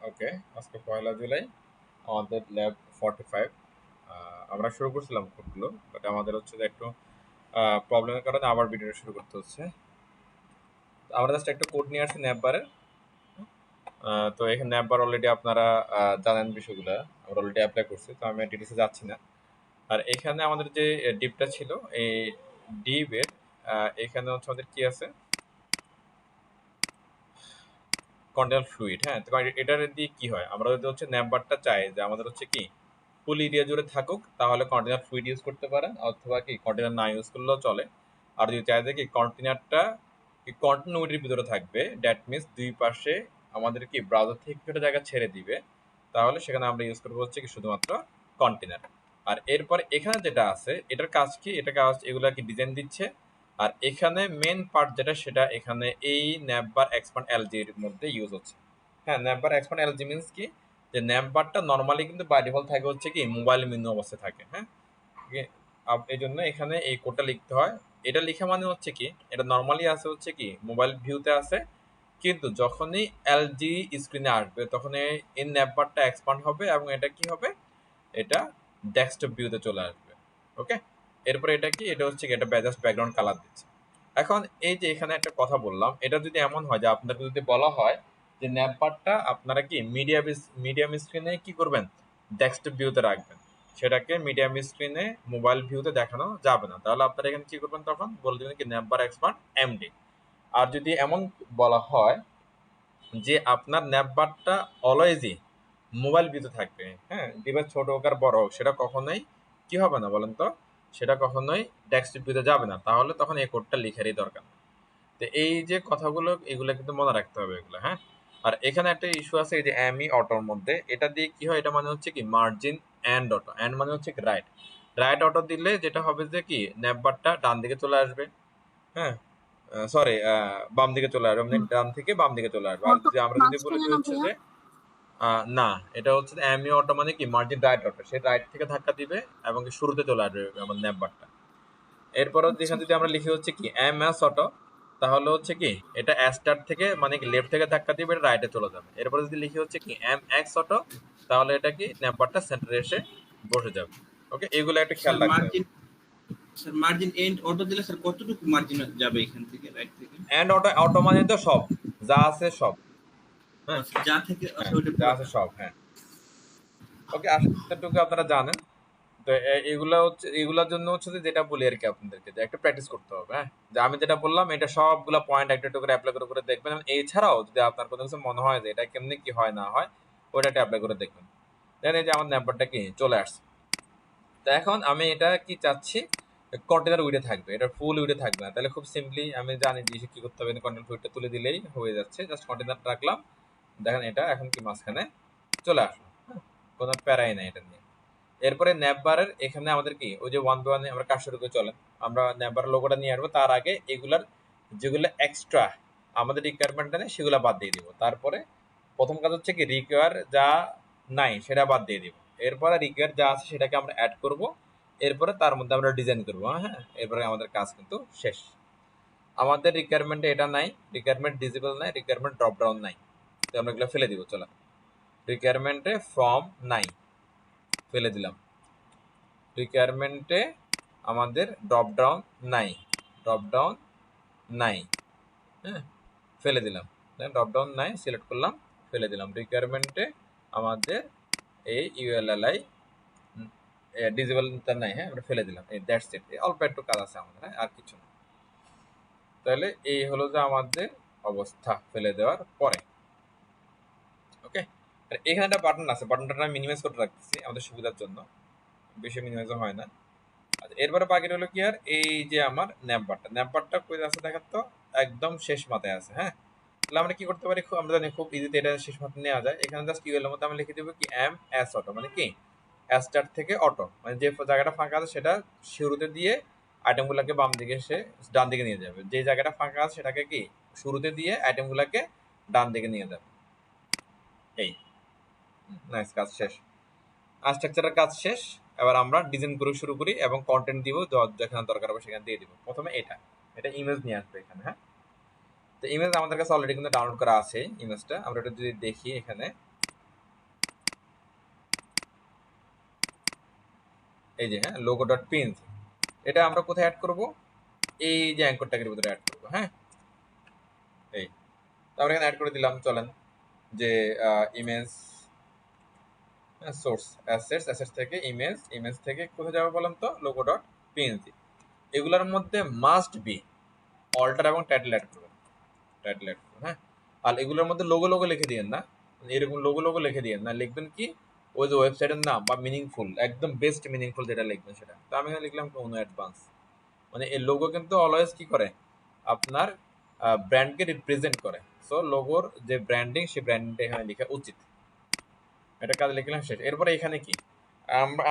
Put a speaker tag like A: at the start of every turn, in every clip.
A: ওকে, আজকে 1 জুলাই আমাদের ল্যাব 45। আমরা শুরু করছিলাম কোডগুলো, বাট আমাদের হচ্ছে যে একটু প্রবলেমের কারণে আবার ভিডিওটা শুরু করতে হচ্ছে। আমরা জাস্ট একটা কোড নিয়ে আসছি ন্যাপবারের। তো এখানে ন্যাপবার অলরেডি আপনারা জানেন বিষয়গুলো, আমরা অলরেডি অ্যাপ্লাই করছি, তো আমি ডিটেলসে যাচ্ছি না। আর এখানে আমাদের যে ডিপটা ছিল, এই ডিপের এখানে হচ্ছে আমাদের কি আছে, কন্টেনার ফ্লুইড। হ্যাঁ, তো এটার দিয়ে কি হয়, আমরা যদি হচ্ছে ন্যাপবারটা চাই যে আমাদের হচ্ছে কি ফুল এরিয়া জুড়ে থাকুক, তাহলে কন্টেনার ফ্লুইড ইউজ করতে পারেন, অথবা কি কন্টেনার না ইউজ করলেও চলে। আর যদি চাই যে কি কন্টেনারটা কন্টিনিউটির ভিতরে থাকবে, দ্যাট মিনস দুই পাশে আমাদের কি ব্রাউজার থেকে একটা জায়গা ছেড়ে দিবে, তাহলে সেখানে আমরা ইউজ করবো হচ্ছে কি শুধুমাত্র কন্টেনার। আর এরপর এখানে যেটা আছে এটার কাজ কি, এটা কাজ এগুলা কি ডিজাইন দিচ্ছে। আর এখানে মেন পার্ট যেটা, সেটা এখানে এই ন্যাপবার এক্সপান্ড এলজির মধ্যে ইউজ হচ্ছে। হ্যাঁ, ন্যাপবার এক্সপান্ড এলজি মিনস কি, যে ন্যাপবারটা নর্মালি কিন্তু বাই ডিফল্ট থাকে হচ্ছে কি মোবাইল মেনু অবস্থায় থাকে। হ্যাঁ, এই জন্য এখানে এই কোডটা লিখতে হয়। এটা লেখা মানে হচ্ছে কি, এটা নর্মালি আছে হচ্ছে কি মোবাইল ভিউতে আছে, কিন্তু যখনই এলজি স্ক্রিনে আসবে তখন এই ন্যাপবারটা এক্সপান্ড হবে এবং এটা কি হবে, এটা ডেস্কটপ ভিউতে চলে আসবে। ওকে, এরপরে এটা কি, এটা হচ্ছে কি এটা জাস্ট ব্যাকগ্রাউন্ড কালার দিচ্ছে। এখন এই যে এখানে একটা কথা বললাম, এটা যদি এমন হয় যে আপনাদের যদি বলা হয় যে ন্যাপবারটা আপনারা কি মিডিয়াম স্ক্রিনে কি করবেন, ডেস্কটপ ভিউতে রাখবেন, সেটাকে মিডিয়াম স্ক্রিনে মোবাইল ভিউতে দেখানো যাবে না, তাহলে আপনারা এখানে কি করবেন, তখন বলে দেবেন কি ন্যাপবার এক্সপান্ড এমডি। আর যদি এমন বলা হয় যে আপনার ন্যাপবারটা অলওয়েজই মোবাইল ভিউতে থাকবে, হ্যাঁ, ডিভাইস ছোট হোক আর বড় হোক, সেটা কখনোই কি হবে না বলেন তো, সেটা কখনোই ডেস্কটপ ভিউতে যাবে না, তাহলে তখন এই কোডটা লিখারই দরকার নেই। তো এই যে কথাগুলো, এগুলো কিন্তু মনে রাখতে হবে এগুলো। হ্যাঁ, আর এখানে একটা ইস্যু আছে এই যে এমই অটোর মধ্যে, এটা দিয়ে কি হয়, এটা মানে হচ্ছে কি মার্জিন অ্যান্ড অটো। অ্যান্ড মানে হচ্ছে কি রাইট, রাইট অটো দিলে যেটা হবে যে কি ন্যাপবারটা ডান দিকে চলে আসবে। হ্যাঁ, সরি, বাম দিকে চলে আসবে, মানে ডান থেকে বাম দিকে চলে আসবে। আর
B: অটো
A: যদি আমরা যদি বলি
B: মাঝখানে
A: যে
B: না
A: হচ্ছে
B: ভাইয়া?
A: যে না, এটা হচ্ছে এমই অটো মানে কি মার্জিন রাইট অটো, সে রাইট থেকে ধাক্কা দিবে এবং কি শুরুতে চলে আসবে আমার ন্যাপবারটা। এরপরও
B: আচ্ছা।
A: যেখানে যদি আমরা লিখি হচ্ছে কি এম এস অটো, তাহলে হচ্ছে কি এটা স্টার্ট থেকে মানে কি লেফট থেকে ধাক্কা দিবে, এটা রাইটে চলে যাবে। এরপরে যদি লিখি হচ্ছে কি এম এক্স অটো, তাহলে এটা কি ন্যাপবারটা সেন্টারে এসে বসে যাবে। ওকে, এগুলো একটু খেয়াল
C: স্যার
A: রাখতে হবে।
C: Margin sir margin and auto দিলে স্যার কতটুকু মার্জিন যাবে এখান থেকে রাইট থেকে?
A: এন্ড অটো, অটো মানে তো সব, যা আছে সব। হ্যাঁ,
C: আচ্ছা, যা থেকে
A: হ্যাঁ,
C: আচ্ছা ওটা
A: যা আছে
C: পুরোটা।
A: সব, হ্যাঁ। ওকে, আশাটুকু আপনারা জানেন। তো এগুলা হচ্ছে, এগুলার জন্য হচ্ছে যে যেটা বলি আর কি আপনাদেরকে, যে একটা প্র্যাকটিস করতে হবে। হ্যাঁ, যে আমি যেটা বললাম এটা সবগুলা পয়েন্ট একটা একটু করে অ্যাপ্লাই করে করে দেখবেন, এবং এছাড়াও যদি আপনার কোনো কিছু মনে হয় যে এটা কেমনি কি হয় না হয়, ওইটা একটা অ্যাপ্লাই করে দেখবেন। দেখেন এই যে আমার নাম্বারটা কি চলে আসছে। তো এখন আমি এটা কি চাচ্ছি, কন্টেনার উইডে থাকবে, এটা ফুল উইডে থাকবে না। তাহলে খুব সিম্পলি আমি জানি যে কি করতে হবে, কন্টেনার উইডটা তুলে দিলেই হয়ে যাচ্ছে। জাস্ট কন্টেনার রাখলাম, দেখেন এটা এখন কি মাঝখানে চলে আসলো। হ্যাঁ, কোনো প্যারাই নাই এটা নিয়ে। এরপরে ন্যাপবারের এখানে আমাদের কি ওই যে 1 by 1 আমরা কাজ শুরু করে চলেন, আমরা ন্যাপবার লোগোটা নিয়ে আসবো, তার আগে এগুলার যেগুলো এক্সট্রা আমাদের রিকোয়ারমেন্টটা নেই সেগুলো বাদ দিয়ে দিব। তারপরে প্রথম কাজ হচ্ছে কি রিকোয়ার যা নাই সেটা বাদ দিয়ে দিব, এরপরে রিকোয়ার যা আছে সেটাকে আমরা অ্যাড করব, এরপরে তার মধ্যে আমরা ডিজাইন করবো। হ্যাঁ, এরপরে আমাদের কাজ কিন্তু শেষ। আমাদের রিকোয়ারমেন্টে এটা নাই, রিকোয়ারমেন্ট ডিজেবল নাই, রিকোয়ারমেন্ট ড্রপ ডাউন নাই, তো আমরা এগুলো ফেলে দিব। চলো, রিকোয়ারমেন্টে ফর্ম নাই, ফেলে দিলাম। রিকোয়ারমেন্টে আমাদের ড্রপ ডাউন নাই, ড্রপ ডাউন নাই। হ্যাঁ, ফেলে দিলাম। দেন ড্রপ ডাউন নাই সিলেক্ট করলাম, ফেলে দিলাম। রিকোয়ারমেন্টে আমাদের এই ইউএলএলআই ডিজেবল নাই, হ্যাঁ, আমরা ফেলে দিলাম। এই দ্যাটস ইট, অল্প একটু কাজ আছে আমাদের, হ্যাঁ, আর কিছু না। তাহলে এই হলো যে আমাদের অবস্থা ফেলে দেওয়ার পরে। ওকে, আর এখানে একটা বাটন আছে, বাটনটা আমি মিনিমাইজ করে রাখতেছি আমাদের সুবিধার জন্য, বেশি মিনিমাইজও হয় না। আচ্ছা, এরপরে বাকি হলো কি, আর এই যে আমার ন্যাপবারটা, ন্যাপবারটা কই আছে দেখেন তো, একদম শেষ মাথায় আছে। হ্যাঁ, তাহলে আমরা কি করতে পারি, আমরা জানি খুব ইজিতে এটা শেষ মাথায় নেওয়া যায়। এখানে জাস্ট ইউএল এর মধ্যে আমরা লিখে দেবো কি এম এস অটো, মানে কি স্টার্ট থেকে অটো, মানে যে জায়গাটা ফাঁকা আছে সেটা শুরুতে দিয়ে আইটেমগুলোকে বাম দিকে এসে ডান দিকে নিয়ে যাবে, যে জায়গাটা ফাঁকা আছে সেটাকে কি শুরুতে দিয়ে আইটেমগুলোকে ডান দিকে নিয়ে যাবে। এই নাইস, কাজ শেষ, স্ট্রাকচারের কাজ শেষ। এবার আমরা ডিজাইন করে শুরু করি এবং কন্টেন্ট দিব, যেখানে দরকার হবে সেখানে দিয়ে দিব। প্রথমে এটা এটা ইমেজ নিয়ে আসবে এখানে। হ্যাঁ, তো ইমেজ আমাদের কাছে অলরেডি কিন্তু ডাউনলোড করা আছে। ইমেজটা আমরা এটা যদি দেখি এখানে, এই যে হ্যাঁ লোগো ডট পিএনজি, এটা আমরা কোথায় অ্যাড করব? এই যে অ্যাঙ্কর ট্যাগের ভিতরে অ্যাড করব। হ্যাঁ, এই তারপরে এখানে অ্যাড করে দিলাম, চলেন যে ইমেজ সোর্স অ্যাসেটস, অ্যাসেটস থেকে ইমেজ, ইমেজ থেকে কোথায় যাবে বলেন তো? Logo dot PNG. এগুলোর মধ্যে মাস্ট বি অল্টার এবং টাইটেল অ্যাড করবেন, টাইটেল অ্যাড করবেন। হ্যাঁ, আর এগুলোর মধ্যে লোগো লোগো লিখে দিয়েন না, এরকম লোগো লোগো লিখে দিয়েন না, লিখবেন কি ওই যে ওয়েবসাইটের নাম বা মিনিংফুল, একদম বেস্ট মিনিংফুল যেটা লিখবেন সেটা। তো আমি এখানে লিখলাম কোনো অ্যাডভান্স। মানে এই লোগো কিন্তু অলওয়েজ কি করে, আপনার ব্র্যান্ডকে রিপ্রেজেন্ট করে। সো লোগোর যে ব্র্যান্ডিং, সেই ব্র্যান্ডিংটা এখানে লেখা উচিত। এটা কাজে লিখলাম, শেষ। এরপরে এখানে কি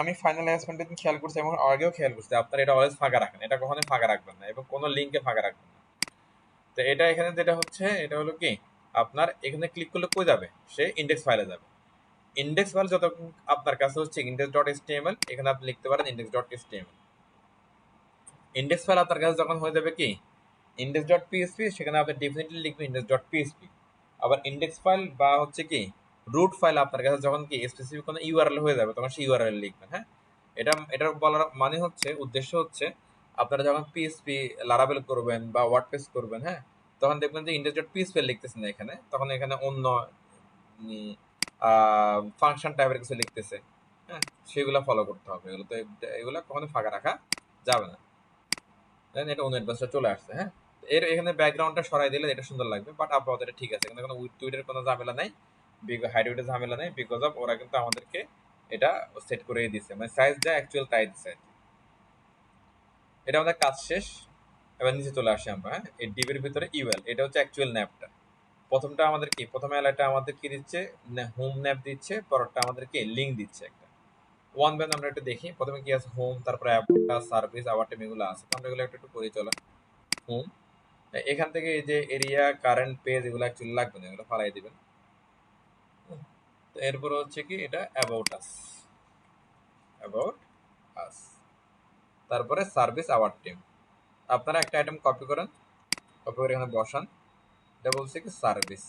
A: আমি ফাইনাল অ্যানাউন্সমেন্টের দিন খেয়াল করছি এবং আগেও খেয়াল করছি, আপনারা এটা অলওয়েজ ফাঁকা রাখেন, এটা কখনোই ফাঁকা রাখবেন না এবং কোনো লিঙ্কে ফাঁকা রাখবেন না। তো এটা এখানে যেটা হচ্ছে, এটা হলো কি আপনার এখানে ক্লিক করলে কই যাবে? সে ইন্ডেক্স ফাইলে যাবে। ইন্ডেক্স ফাইল যত আপনার কাছে হচ্ছে ইন্ডেক্স ডট এচটিএমএল, এখানে আপনি লিখতে পারেন index dot HTML. Index file আপনার কাছে যখন হয়ে যাবে কি ইন্ডেক্স ডট পিএসপি, সেখানে আপনি ডেফিনেটলি লিখবেন ইন্ডেক্স ডট পিএসপি। আবার ইন্ডেক্স ফাইল বা হচ্ছে কি রুট ফাইল আপনার কাছে যখন কি স্পেসিফিক কোনো ইউআরএল হয়ে যাবে, তখন সেই ইউআরএল লিখবেন। হ্যাঁ, এটার বলার মানে হচ্ছে, উদ্দেশ্য হচ্ছে আপনারা যখন পিএসপি লারাবেল করবেন বা ওয়ার্ডপ্রেস করবেন, হ্যাঁ, তখন দেখবেন যে ইন্ডেক্স ডট পিএসপি লিখতেছেন এখানে, তখন এখানে অন্য ফাংশন টাইপের কিছু লিখতেছে। হ্যাঁ, সেগুলো ফলো করতে হবে। এগুলো তো এগুলো কখনো ফাঁকা রাখা যাবে না। দেন এটা অন্য অ্যাডভান্সটা চলে আসছে। হ্যাঁ, এর এখানে ব্যাকগ্রাউন্ডটা সরাই দিলে এটা সুন্দর লাগবে, বাট আপাতত এটা ঠিক আছে। এখানে কোনো উইথের কোনো ঝামেলা নাই, হাইড উইথের ঝামেলা নেই, বিকজ অফ ওরা কিন্তু আমাদেরকে এটা সেট করেই দিছে, মানে সাইজ যা অ্যাকচুয়াল তাই দিছে। এটা আমাদের কাজ শেষ। এবার নিচে চলে আসি আমরা। হ্যাঁ, এই ডিবের ভিতরে ইউএল, এটা হচ্ছে অ্যাকচুয়াল ন্যাপটা। প্রথমটা আমাদের কি, প্রথমে এলাটা আমাদের কি দিচ্ছে, হোম ন্যাপ দিচ্ছে, পরেরটা আমাদের কি লিঙ্ক দিচ্ছে একটা। ওয়ান বাই আমরা একটু দেখি, প্রথমে কি আছে হোম, তারপরে অ্যাপটা, সার্ভিস, আবার টিম, এগুলো আছে। আমরা এগুলো একটু একটু করে চলা। হোম, এখান থেকে এই যে এরিয়া, কারেন্ট পেজ, এগুলো অ্যাকচুয়ালি লাগবে না, এগুলো ফালাই দিবেন। তো এরপরে হচ্ছে কি এটা অ্যাবাউট আস, অ্যাবাউট আস, তারপরে সার্ভিস, আওয়ার টিম। আপনারা একটা আইটেম কপি করেন, কপি করে এখানে বসান। এটা বলছে কি সার্ভিস,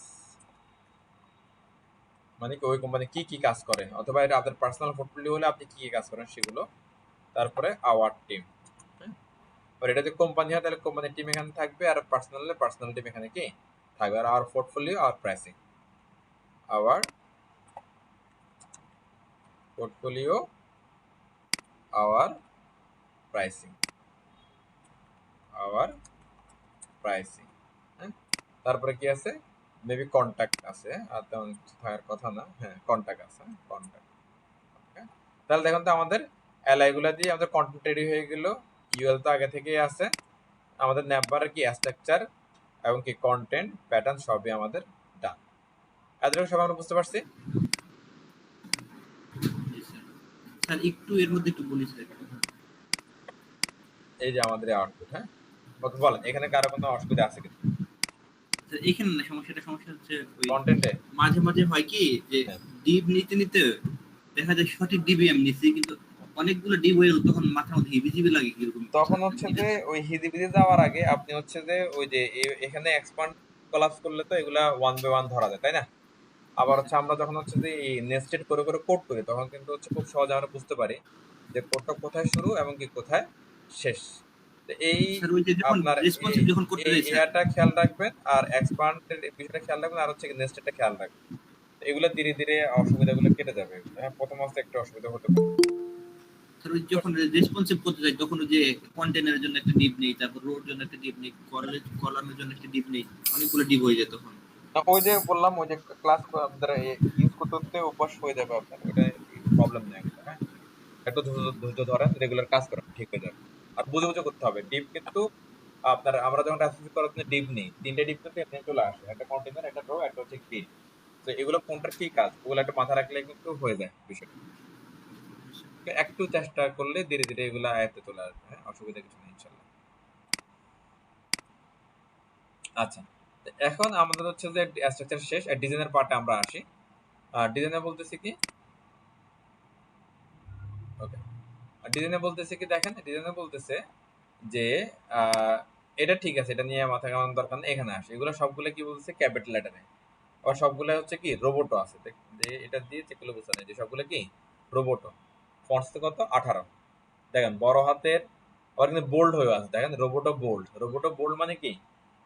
A: মানে কি ওই কোম্পানি কি কি কাজ করে, অথবা এটা আপনার পার্সোনাল পোর্টফোলিও হলে আপনি কি কি কাজ করেন সেগুলো। তারপরে আওয়ার টিম, আর এটা যদি কোম্পানি হয় তাহলে কোম্পানির টিম এখানে থাকবে, আর পার্সোনাল হলে পার্সোনাল টিম এখানে কি থাকবে। আর আওয়ার পোর্টফোলিও, আর pricing, our portfolio, our pricing, our pricing. হ্যাঁ, তারপরে কি আছে, মেবি কন্ট্যাক্ট আছে, আর তেমন কিছু থাকার কথা না। হ্যাঁ, কন্ট্যাক্ট আছে, কন্ট্যাক্ট। তাহলে দেখুন তো আমাদের এলআইগুলো দিয়ে আমাদের কন্টেন্ট রেডি হয়ে গেল। ইউএল তো আগে থেকেই আছে। আমাদের ন্যাপবারের কি স্ট্রাকচার এবং কি কন্টেন্ট প্যাটার্ন সবই আমাদের ডান। এতটুকু সবাই আমরা বুঝতে পারছি।
C: স্যার একটু এর মধ্যে একটু বলি স্যার।
A: এই যে আমাদের আউটপুট। হ্যাঁ, ওকে বলেন এখানে কারো কোনো অসুবিধা আছে কিনা
C: স্যার এখানে না, সমস্যা হচ্ছে ওই
A: কন্টেন্টে?
C: মাঝে মাঝে হয় কি যে
A: হ্যাঁ,
C: ডিপ নিতে নিতে দেখা যায় সঠিক ডিবি আমি নিচ্ছি, কিন্তু অনেকগুলো ডিপ হয়ে গেল, তখন মাথার মধ্যে হিবিজিবি লাগে কিরকম।
A: তখন হচ্ছে যে ওই হিজিবিজি যাওয়ার আগে আপনি হচ্ছে যে ওই যে এখানে এক্সপান্ড কোলাপস করলে তো এগুলা ওয়ান বাই ওয়ান ধরা যায়, তাই না? আবার হচ্ছে আমরা যখন হচ্ছে যে এই নেস্টেড করে করে কোড করি, তখন কিন্তু হচ্ছে খুব সহজে আমরা বুঝতে পারি যে কোডটা কোথায় শুরু এবং কি কোথায় শেষ। তো এই
C: স্যার ওই যে যখন
A: আপনার
C: রেসপন্সিভ যখন করতে যাই স্যার,
A: এয়ারটা খেয়াল রাখবেন, আর এক্সপান্ডের বিষয়টা খেয়াল রাখবেন, আর হচ্ছে নেস্টেডটা খেয়াল রাখবেন। তো এগুলো ধীরে ধীরে অসুবিধাগুলো কেটে যাবে। হ্যাঁ, প্রথম অবস্থায় একটু অসুবিধা হতে পারে।
C: স্যার ওই যখন রেসপন্সিভ করতে যাই তখন ওই যে কন্টেনারের জন্য একটা ডিপ নেই, তারপর রোর জন্য একটা ডিপ নেই, কলামের জন্য একটা ডিপ নেই, অনেকগুলো ডিপ হয়ে যায় তখন।
A: ওই যে বললাম, ওই যে ক্লাস আপনারা ইউজ করতে করতে অভ্যাস হয়ে যাবে আপনার, ওটা প্রবলেম নেই। হ্যাঁ, একটু ধৈর্য ধরেন, রেগুলার কাজ করেন, ঠিক হয়ে যাবে। আর বুঝে বুঝে করতে হবে। ডিপ কিন্তু আপনার আমরা যখন অ্যাসেস করার জন্য ডিপ নেই, তিনটে ডিপ কিন্তু এখানে চলে আসে, একটা কন্টেনার, একটা রো, একটা হচ্ছে গ্রিড। তো এগুলো কোনটার কি কাজ, ওগুলো একটা মাথা রাখলে কিন্তু হয়ে যায় বিষয়টা। তো একটু চেষ্টা করলে ধীরে ধীরে এগুলো আয়ত্তে চলে আসবে। হ্যাঁ, অসুবিধা কিছু নেই ইনশাল্লাহ। আচ্ছা, তো এখন আমাদের হচ্ছে যে স্ট্রাকচার শেষ, আর ডিজাইনের পার্টে আমরা আসি। ডিজাইনে বলতেছি কি, ওকে, ডিজাইনে বলতেছে কি দেখেন, ডিজাইনে বলতেছে যে এটা ঠিক আছে, এটা নিয়ে মাথা ঘামানোর দরকার নেই। এখানে আসে এগুলো সবগুলো কি বলছে ক্যাপিটাল লেটারে, আবার সবগুলো হচ্ছে কি রোবটও আছে। যে এটা দিয়ে চেক করলে বুঝতে নেই যে সবগুলো কি রোবটও। ফন্টস কত 18। দেখেন বড় হাতের আবার কিন্তু বোল্ড হয়ে আছে, দেখেন রোবোটো বোল্ড। রোবোটো বোল্ড মানে কি,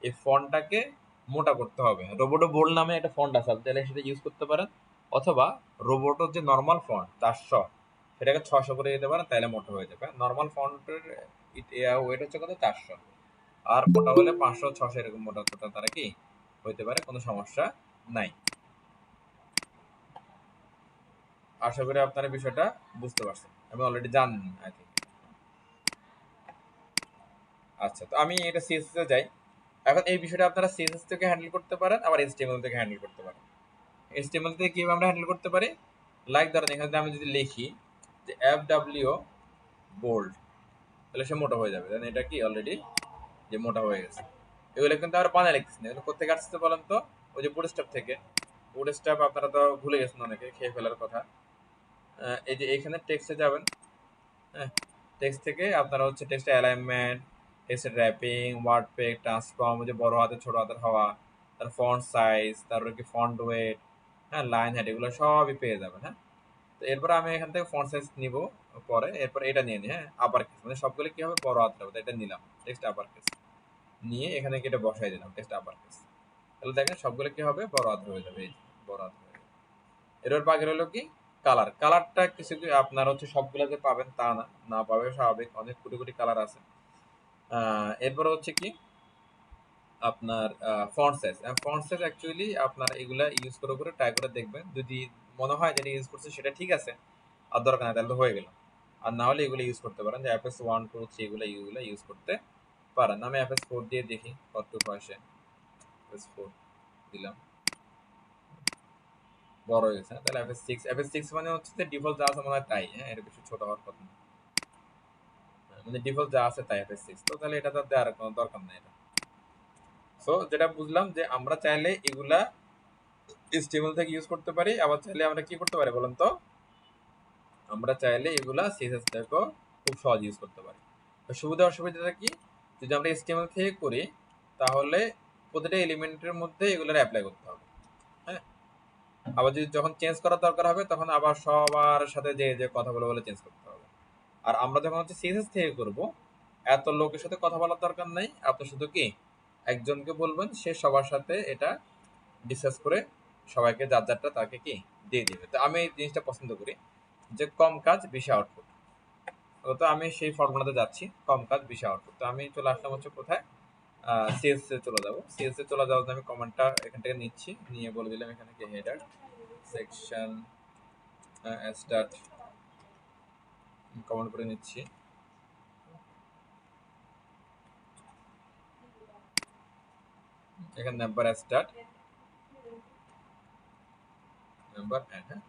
A: এই ফন্টটাকে মোটা করতে হবে। রোবোটো বোল্ড নামে একটা ফন্ট আছে, আপনি তাহলে সেটা ইউজ করতে পারেন। অথবা রোবোটোর যে নর্মাল ফন্ট 400, সেটাকে 600 করে দিতে পারেন, তাহলে মোটা হয়ে যাবে। নর্মাল ফন্টের ওয়েট হচ্ছে কত, 400। আর মোটা হলে 500 600 এরকম মোটা করতে তারা কি হইতে পারে, কোনো সমস্যা নাই। আশা করি আপনারা বিষয়টা বুঝতে পারছেন, আমি অলরেডি জানেন আই থিঙ্ক। আচ্ছা, তো আমি এটা সিএসএস এ যাই। এখন এই বিষয়টা আপনারা সিএসএস থেকে হ্যান্ডেল করতে পারেন, আবার এইচটিএমএল থেকে হ্যান্ডেল করতে পারেন। এইচটিএমএল থেকে কিভাবে আমরা হ্যান্ডেল করতে পারি, লাইক ধরেন এখানে আমি যদি লিখি যে FW বোল্ড, তাহলে সে মোটা হয়ে যাবে। দেন এটা কি অলরেডি যে মোটা হয়ে গেছে। এগুলো কিন্তু আমরা বানায় লিখতেছি না, এগুলো কোথেকে আসছে বলেন তো, ওই যে বুটস্ট্র্যাপ থেকে। বুটস্ট্র্যাপ আপনারা তো ভুলে গেছেন, অনেকে খেয়ে ফেলার কথা। এই যে এখানে টেক্সটে যাবেন, হ্যাঁ, টেক্সট থেকে আপনারা হচ্ছে টেক্সটের অ্যালাইনমেন্ট, টেক্সটের র্যাপিং, ওয়ার্ড পেক, ট্রান্সফর্ম, যে বড় হাতের ছোট হাতের হওয়া, তার ফন্ট সাইজ, তারপরে কি ফন্ট ওয়েট, হ্যাঁ, লাইন হেড, এগুলো সবই পেয়ে যাবেন। হ্যাঁ, তো এরপর আমি এখান থেকে ফন্ট সাইজ নিব, পরে এরপর এটা নিয়ে নিই, হ্যাঁ, আপার কেস, মানে সবগুলো কি হবে, বড় হাতের হবে, এটা নিলাম টেক্সট আপার কেস, নিয়ে এখানে কি এটা বসাই দিলাম টেক্সট আপার কেস। তাহলে দেখেন সবগুলো কি হবে, বড় হাতের হয়ে যাবে, এই যে বড় হাতের হয়ে যাবে। এরপর বাকি হলো কি কালার। কালারটা কিছু কি আপনার হচ্ছে সবগুলোতে পাবেন তা না, না পাবে স্বাভাবিক, অনেক কোটি কোটি কালার আছে। এরপর হচ্ছে কি আপনার font size. Font size actually আপনার এগুলা ইউজ করে করে ট্রাই করে দেখবেন, যদি মনে হয় যেটা ইউজ করছে সেটা ঠিক আছে, আর দরকার নাই তাহলে তো হয়ে গেল। আর না হলে এগুলো ইউজ করতে পারেন, যে FS 1 2 3 এগুলো ইউজ করতে পারেন। আমি FS 4 দিয়ে দেখি কতটুকু আসে। FS 4 দিলাম, বড় হয়ে গেছে। তাহলে FS 6 মানে হচ্ছে যে ডিফল্ট যা আছে মনে হয় তাই, হ্যাঁ, এর বেশি ছোট হওয়ার কথা না। মানে ডিফল্ট যা আছে তাই FS 6, তো তাহলে এটা তো দেওয়ার কোনো দরকার নাই এটা। সো যেটা বুঝলাম যে আমরা চাইলে এগুলা HTML থেকে ইউজ করতে পারি, আবার চাইলে আমরা কি করতে পারি বলেন তো, আমরা চাইলে এগুলা CSS থেকেও খুব সহজ ইউজ করতে পারি। তো সুবিধা অসুবিধাটা কি, যদি আমরা HTML থেকে করি তাহলে প্রতিটা এলিমেন্টের মধ্যে এগুলোর অ্যাপ্লাই করতে হবে, হ্যাঁ। আবার যদি যখন চেঞ্জ করার দরকার হবে তখন আবার সবার সাথে যে যে কথা বলে বলে চেঞ্জ করতে হবে। আর আমরা যখন হচ্ছে CSS থেকে করব, এত লোকের সাথে কথা বলার দরকার নাই, আপনি শুধু কি একজনকে বলবেন, সে সবার সাথে এটা ডিসকাস করে সবাইকে যার যারটা তাকে কি দিয়ে দিবে। তো আমি এই জিনিসটা পছন্দ করি, যে কম কাজ বেশি আউটপুট। তো আমি সেই ফর্মুলাতে যাচ্ছি, কম কাজ বেশি আউটপুট। তো আমি চলে আসলাম হচ্ছে কোথায়, সিএস এ চলে যাবো। সিএস এ চলে যাওয়ার জন্য আমি কমেন্টটা এখান থেকে নিচ্ছি, নিয়ে বলে দিলাম এখানে কি হেডার সেকশন স্টার্ট কমেন্ট করে নিচ্ছি। এখানে নাম্বার স্টার্ট, নাম্বার এন্ড, হ্যাঁ,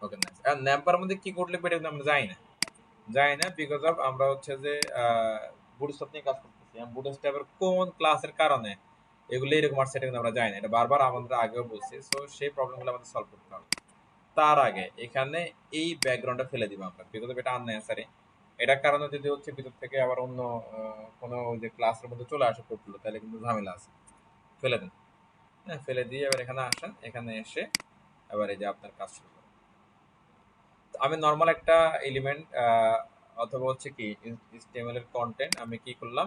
A: ওকে নাইস। আর নাম্বার মধ্যে কি কোড লিখবে এটা আমরা জানি না বিকজ অফ আমরা হচ্ছে যে বুটস্ট্র্যাপ নিয়ে কাজ করতেছি। বুটস্ট্র্যাপের কোন ক্লাসের কারণে এগুলো এরকম আসছে এটা কিন্তু আমরা জানি না, এটা বারবার আমাদের আগেও বলছি। সো সেই প্রবলেমগুলো আমাদের সলভ করতে হবে। তার আগে এখানে এই ব্যাকগ্রাউন্ডটা ফেলে দিব আমরা, বিকজ অফ এটা আননেসারি। এটার কারণে যদি হচ্ছে ভিতর থেকে আবার অন্য কোনো যে ক্লাসের মধ্যে চলে আসে কোডগুলো, তাহলে কিন্তু ঝামেলা আছে, ফেলে দেন। হ্যাঁ, ফেলে দিয়ে এবার এখানে আসেন, এখানে এসে এবার এই যে আপনার কাজ শুরু করেন। আমি নর্মাল একটা এলিমেন্ট অথবা হচ্ছে কি HTML এর কন্টেন্ট আমি কি করলাম,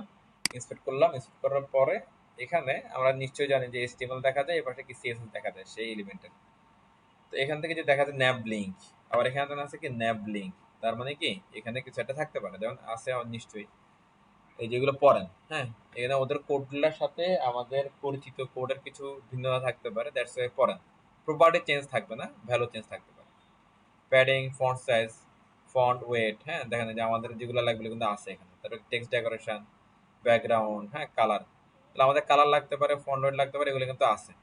A: ইন্সপেক্ট করলাম। ইন্সপেক্ট করার পরে এখানে আমরা নিশ্চয়ই জানি যে HTML দেখা যায়, এপাশে কি CSS দেখা যায় সেই এলিমেন্টের। তো এখান থেকে যে দেখা যায় ন্যাব লিঙ্ক, আবার এখানে আছে কি ন্যাব লিঙ্ক। তার মানে কি এখানে কিছু একটা থাকতে পারে, যেমন আছে নিশ্চয়ই এই যেগুলো পড়েন, হ্যাঁ, এখানে ওদের কোডগুলোর সাথে আমাদের পরিচিত কোডের কিছু ভিন্নতা থাকতে পারে, দ্যাটস ওয়াই পড়েন। প্রপার্টি চেঞ্জ থাকবে না, ভ্যালু চেঞ্জ থাকতে পারে। Padding, font size, font wait, হ্যাঁ, দেখেন যে আমাদের যেগুলো লাগবে কিন্তু আছে এখানে। তারপরে টেক্সট ডেকোরেশন, ব্যাকগ্রাউন্ড, হ্যাঁ, কালার। তাহলে আমাদের কালার লাগতে পারে, ফন্ট ওয়েট লাগতে পারে, এগুলো কিন্তু আছে,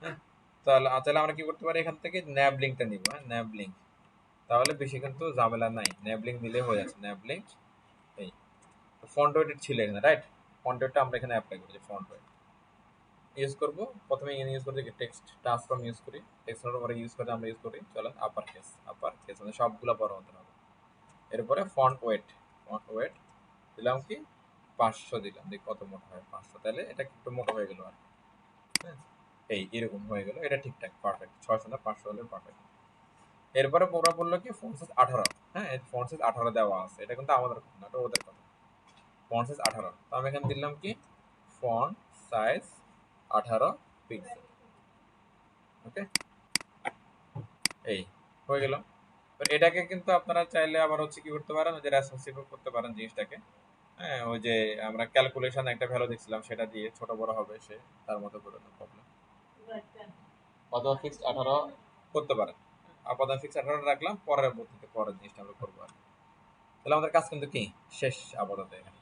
A: হ্যাঁ। তাহলে তাহলে আমরা কি করতে পারি, এখান থেকে ন্যাব লিঙ্কটা নিব, হ্যাঁ, ন্যাব লিঙ্ক। তাহলে বেশি কিন্তু ঝামেলা নাই, ন্যাব লিঙ্ক দিলে হয়ে যাচ্ছে। ন্যাব লিঙ্ক এই ফন্ট ওয়েট ছিল এখানে, রাইট। ফন্ট ওয়েটটা আমরা এখানে অ্যাপ্লাই করি, ফন্ট ওয়েট ইউজ করবো। প্রথমে এখানে ইউজ করি টেক্সট ট্রান্সফর্ম ইউজ করি, টেক্সট পরে ইউজ করে আমরা ইউজ করি চলেন আপার কেস মানে সবগুলো বড় হতে হবে। এরপরে ফন্ট ওয়েট দিলাম কি 500 দিলাম, দেখি কত মোটা হয় 500, তাহলে এটা একটু মোটা হয়ে গেল আর, হ্যাঁ, এই এরকম হয়ে গেল, এটা ঠিকঠাক পারফেক্ট। 600 না 500 হলে পারফেক্ট। এরপরে ওরা বললো কি ফন্ট সাইজ 18, হ্যাঁ ফন্ট সাইজ 18 দেওয়া আছে, এটা কিন্তু আমাদের কথা না, এটা ওদের কথা। ফন্ট সাইজ 18, তো আমি এখানে দিলাম কি ফন্ট সাইজ 18 পিক্সেল। ওকে, এই হয়ে গেল। এটাকে কিন্তু আপনারা চাইলে আবার হচ্ছে কি করতে পারেন, ওই যে রেসপন্সিভ করতে পারেন জিনিসটাকে। হ্যাঁ, ওই যে আমরা ক্যালকুলেশন একটা ভ্যালু দেখছিলাম সেটা দিয়ে ছোট বড় হবে সে, তার মতো করে প্রবলেম। অথবা ফিক্সড 18 করতে পারেন, আপাতত ফিক্সড 18 রাখলাম, পরবর্তীতে পরের জিনিসটা আমরা করবো আর কি। তাহলে আমাদের কাজ কিন্তু কি শেষ আপাতত এখানে।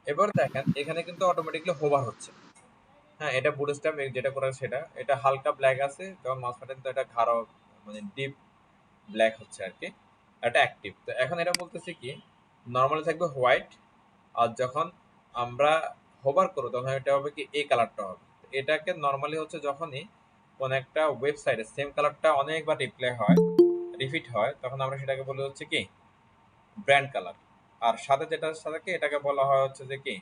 A: এবার দেখেন এখানে কিন্তু অটোমেটিকলি হোভার হচ্ছে। হ্যাঁ, এটা বুটস্ট্র্যাপ যেটা করে সেটা, এটা হালকা ব্ল্যাক আছে, যখন মাউস বাটন তো এটা গাঢ় মানে ডিপ ব্ল্যাক হচ্ছে আর কি, এটা অ্যাক্টিভ। তো এখন এটা বলতেছে কি নর্মালি থাকবে হোয়াইট, আর যখন আমরা হোভার করবো তখন এটা হবে কি এই কালারটা হবে। তো এটাকে নর্মালি হচ্ছে যখনই কোন একটা ওয়েবসাইটে সেম কালারটা অনেকবার রিপিট হয় তখন আমরা সেটাকে বলি হচ্ছে কি ব্র্যান্ড কালার। আর সাথে যেটা সাথে কি এটাকে বলা হয় হচ্ছে যে কি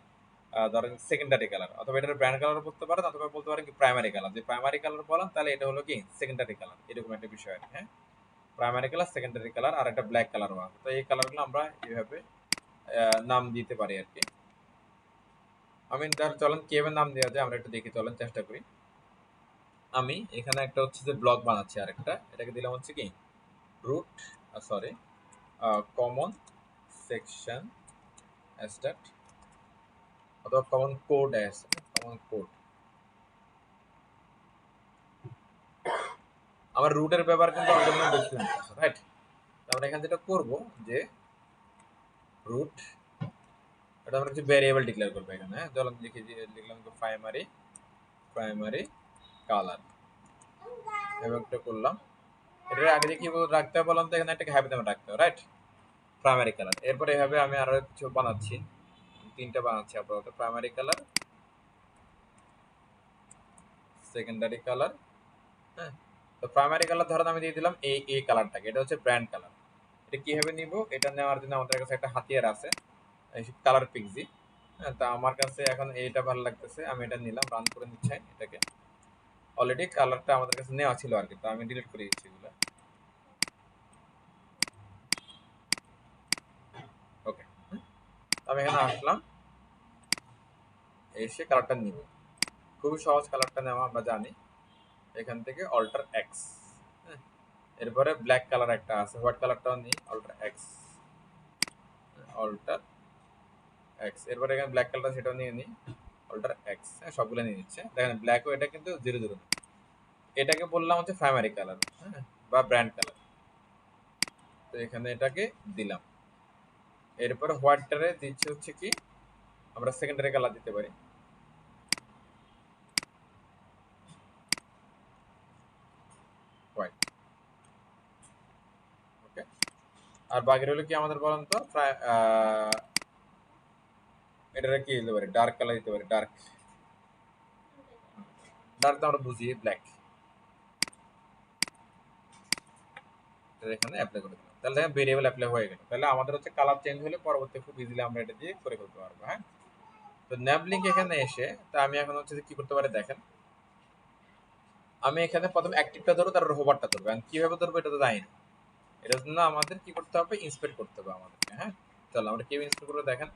A: ধরেন সেকেন্ডারি কালার, অথবা এটার ব্র্যান্ড কালার বলতে পারেন, অথবা বলতে পারেন কি প্রাইমারি কালার। যে প্রাইমারি কালার বলেন তাহলে এটা হলো কি সেকেন্ডারি কালার, এরকম একটা বিষয় আর কি। হ্যাঁ, প্রাইমারি কালার, সেকেন্ডারি কালার, আর একটা ব্ল্যাক কালারও আছে। তো এই কালারগুলো আমরা এইভাবে নাম দিতে পারি আর কি। আমি তাহলে চলেন কিভাবে নাম দেওয়া যায় আমরা একটু দেখি, চলেন চেষ্টা করি। আমি এখানে একটা হচ্ছে যে ব্লগ বানাচ্ছি আরেকটা, এটাকে দিলাম হচ্ছে কি root sorry common section start, অথবা কমন কোড আছে, কমন কোড। আমার রুটের ব্যবহার কিন্তু অন্য বেশি আছে, রাইট? আমরা এখানে যেটা করব যে রুট, এটা আমরা কিছু ভ্যারিয়েবল ডিক্লেয়ার করবো এখানে। হ্যাঁ, চলো লিখে লিখলাম তো প্রাইমারি কালার, এবং একটা করলাম। এটার আগে কি রাখতে হবে বললাম তো, এখানে একটা হ্যাপি নাম রাখতে হবে, রাইট? Primary colour. এরপরে এভাবে আমি আরো কিছু বানাচ্ছি, তিনটা বানাচ্ছি আপাতত। Primary colour, secondary colour. হ্যাঁ, তো প্রাইমারি কালার ধরেন আমি দিয়ে দিলাম এই কালারটাকে, এটা হচ্ছে ব্র্যান্ড কালার। এটা কিভাবে নিব, এটা নেওয়ার জন্য আমাদের কাছে একটা হাতিয়ার আছে, কালার পিক্সি। হ্যাঁ, তা আমার কাছে এখন এইটা ভালো লাগতেছে, আমি এটা নিলাম, রান করে নিচ্ছি এটাকে। অলরেডি কালারটা আমাদের কাছে নেওয়া ছিল আর কি, তো আমি ডিলিট করে দিচ্ছি এগুলো। ওকে, আমি এখানে আসলাম, এসে কালারটা নিব। খুবই সহজ কালারটা নেওয়া, আমরা জানি। এখান থেকে অল্টার এক্স, এরপরে ব্ল্যাক কালার একটা আছে, হোয়াইট কালারটাও নিই, অল্টার এক্স, অল্টার এক্স। এরপরে এখানে ব্ল্যাক কালার সেটাও নিয়ে নিই, অল্টার এক্স। হ্যাঁ, সবগুলো নিয়ে নিচ্ছে। দেখেন ব্ল্যাকও এটা কিন্তু 0 0, এটাকে বললাম হচ্ছে প্রাইমারি কালার, হ্যাঁ, বা ব্র্যান্ড কালার। তো এখানে এটাকে দিলাম। এরপরে হোয়াইটটারে দিচ্ছে হচ্ছে কি আমরা সেকেন্ডারি কালার দিতে পারি, হোয়াইট। ওকে, আর বাকি রইল কি আমাদের বলেন তো, প্রায় এটারে কি দিতে পারি, ডার্ক কালার দিতে পারি, ডার্ক। ডার্ক তো আমরা বুঝি ব্ল্যাক। এখানে অ্যাপ্লাই করে দিলাম, তাহলে দেখেন ভেরিয়েবল অ্যাপ্লাই হয়ে গেল। তাহলে আমাদের হচ্ছে কালার চেঞ্জ হলে পরবর্তী খুব ইজিলি আমরা এটা দিয়ে করে ফেলতে পারবো। হ্যাঁ, তো ন্যাব লিঙ্ক এখানে এসে, তা আমি এখন হচ্ছে কি করতে পারি দেখেন, আমি এখানে প্রথম অ্যাক্টিভটা ধরবো, তারপর হোভারটা ধরবো। আমি কিভাবে ধরবো এটা তো জানি না, এটার জন্য আমাদের কি করতে হবে, ইন্সপেক্ট করতে হবে আমাদেরকে। হ্যাঁ, চলো আমরা কিভাবে ইন্সপেক্ট করবো দেখেন।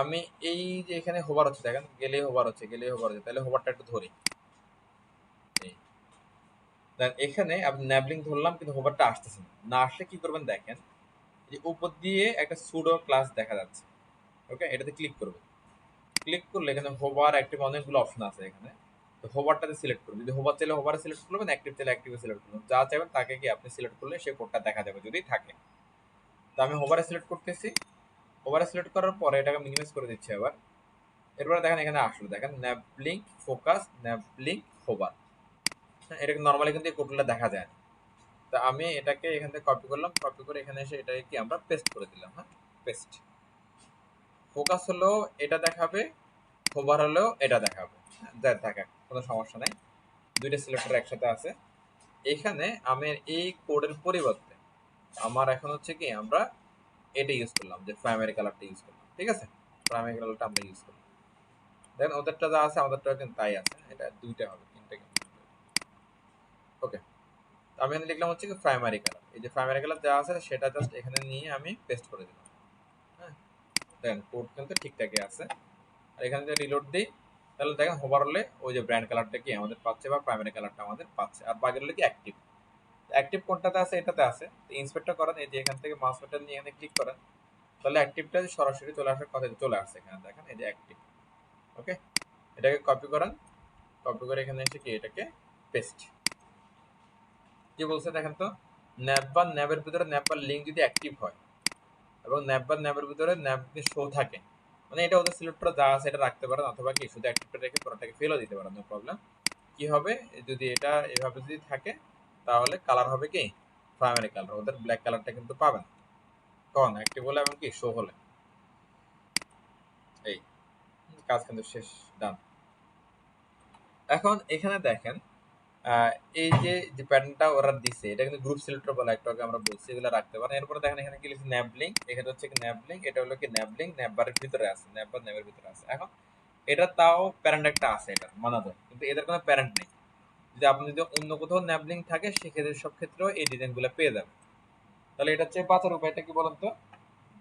A: আমি এই যে এখানে হোভার হচ্ছে দেখেন, গেলেই হোভার হচ্ছে, গেলেই হোভার হচ্ছে, তাহলে হোভারটা একটু ধরি। দেন এখানে আপনি ন্যাবলিং ধরলাম, কিন্তু হোভারটা আসতেছে না। না আসলে কি করবেন দেখেন, যে উপর দিয়ে একটা সুডো ক্লাস দেখা যাচ্ছে। ওকে, এটাতে ক্লিক করবেন। ক্লিক করলে এখানে হোভার অ্যাক্টিভ অনেকগুলো অপশন আছে এখানে। তো হোভারটাতে সিলেক্ট করবেন, যদি হোভার চাইলে হোভারে সিলেক্ট করবেন, অ্যাক্টিভ চাইলে অ্যাক্টিভে সিলেক্ট করবেন। যা চাইবেন তাকে কি আপনি সিলেক্ট করলে সেই কোডটা দেখা যাবে যদি থাকে। তো আমি হোভারে সিলেক্ট করতেছি। হোভারে সিলেক্ট করার পরে এটাকে মিনিমাইজ করে দিচ্ছি আবার। এরপরে দেখেন এখানে আসলো, দেখেন ন্যাবলিঙ্ক ফোকাস, ন্যাবলিঙ্ক হোভার। এটা নর্মালি কিন্তু এই কোডগুলো দেখা যায় না। তো আমি এটাকে এখান থেকে কপি করলাম, কপি করে এখানে এসে এটাকে কি আমরা পেস্ট করে দিলাম। হ্যাঁ, পেস্ট। ফোকাস হলেও এটা দেখাবে, হোভার হলেও এটা দেখাবে। দেখা কোনো সমস্যা নাই, দুইটা সিলেক্টর একসাথে আছে। এখানে আমি এই কোডের পরিবর্তে আমার এখন হচ্ছে কি আমরা এটা ইউজ করলাম, যে প্রাইমারি কালারটা ইউজ করলাম। ঠিক আছে, প্রাইমারি কালারটা আমরা ইউজ করলাম। দেখেন ওদেরটা যা আছে আমাদেরটা কিন্তু তাই আছে, এটা দুইটা হবে, তিনটা কিন্তু। ওকে, আমি এখানে লিখলাম হচ্ছে কি প্রাইমারি কালার। এই যে প্রাইমারি কালার যা আছে সেটা জাস্ট এখানে নিয়ে আমি পেস্ট করে দিলাম। হ্যাঁ, দেখেন কোড কিন্তু ঠিকঠাকই আছে। আর এখানে যদি রিলোড দিই তাহলে দেখেন হোভার হলে ওই যে ব্র্যান্ড কালারটা কি আমাদের পাচ্ছে বা প্রাইমারি কালারটা আমাদের পাচ্ছে। আর বাকি হলো কি অ্যাক্টিভ। অ্যাক্টিভ কোনটাতে আছে? এটাতে আছে। তো ইন্সপেক্টর করেন, এই যে এখান থেকে মাউস বাটন নিয়ে এখানে ক্লিক করেন, তাহলে অ্যাক্টিভটা সরাসরি চলে আসার কথা চলে আসছে এখানে দেখেন এই যে অ্যাক্টিভ। ওকে, এটাকে কপি করেন, কপি করে এখানে এসে কি এটাকে পেস্ট। কি বলছে দেখেন তো, ন্যাব বা ন্যাবের ভিতরে ন্যাব বা লিঙ্ক যদি অ্যাক্টিভ হয় এবং ন্যাব বা ন্যাবের ভিতরে ন্যাব শো থাকে, মানে এটা ওদের সিলেক্টটা যা আছে এটা রাখতে পারেন, অথবা কি শুধু অ্যাক্টিভটা রেখে পুরোটাকে ফেলও দিতে পারেন, নো প্রবলেম। কি হবে যদি এটা এভাবে যদি থাকে তাহলে কালার হবে কি প্রাইমারি কালার, ওদের ব্ল্যাক কালারটা কিন্তু পাবেন কখন অ্যাক্টিভ হলে এবং কি শো হলে। এই কাজ কিন্তু শেষ, ডান। এখন এখানে দেখেন এই যে যে প্যাটার্নটা ওরা দিছে এটা কিন্তু গ্রুপ সিলেক্টর বলে, একটু আগে আমরা বলছি, এগুলো রাখতে পারেন। এরপরে দেখেন এখানে কি লিখছে ন্যাব লিঙ্ক, এখানে হচ্ছে কি ন্যাব লিঙ্ক, এটা হলো কি ন্যাব লিঙ্ক, ন্যাব বারের ভিতরে আছে, ন্যাব বার ন্যাবের ভিতরে আছে। এখন এটা তাও প্যারেন্ট একটা আছে, এটা মানা যায়, কিন্তু এদের কোনো প্যারেন্ট নেই। যদি আপনি যদি অন্য কোথাও ন্যাব লিঙ্ক থাকে সেক্ষেত্রে সব ক্ষেত্রেও এই ডিজাইনগুলো পেয়ে যাবেন। তাহলে এটা হচ্ছে বাঁচার উপায়টা কি বলেন তো?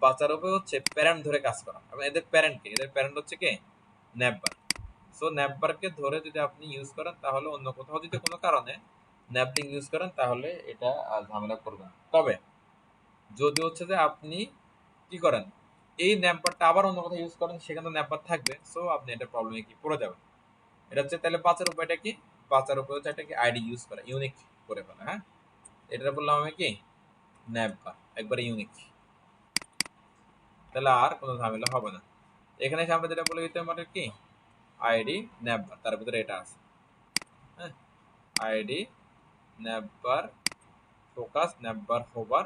A: বাঁচার উপায় হচ্ছে প্যারেন্ট ধরে কাজ করা, এবং এদের প্যারেন্ট কি, এদের প্যারেন্ট হচ্ছে কি ন্যাব বার। সো ন্যাব বারকে ধরে যদি আপনি ইউজ করেন তাহলে অন্য কোথাও যদি কোনো কারণে ন্যাব লিঙ্ক ইউজ করেন তাহলে এটা আর ঝামেলা করবে না। তবে যদি হচ্ছে যে আপনি কি করেন এই ন্যাম্পারটা আবার অন্য কোথাও ইউজ করেন সেখানে ন্যাম্পার থাকবে, সো আপনি এটা প্রবলেমে কি পড়ে যাবেন। এটা হচ্ছে তাহলে বাঁচার উপায়টা কি? বাঁচার উপায় হচ্ছে এটাকে আইডি ইউজ করা, ইউনিক করে ফেলা। হ্যাঁ, এটা বললাম আমি কি ন্যাম্পার একবারে ইউনিক, তাহলে আর কোনো ঝামেলা হবে না। এখানে এসে আমরা যেটা বলে দিতে পারি কি আইডি ন্যাম্পার, তার ভিতরে এটা আছে। হ্যাঁ, ID number focus number hover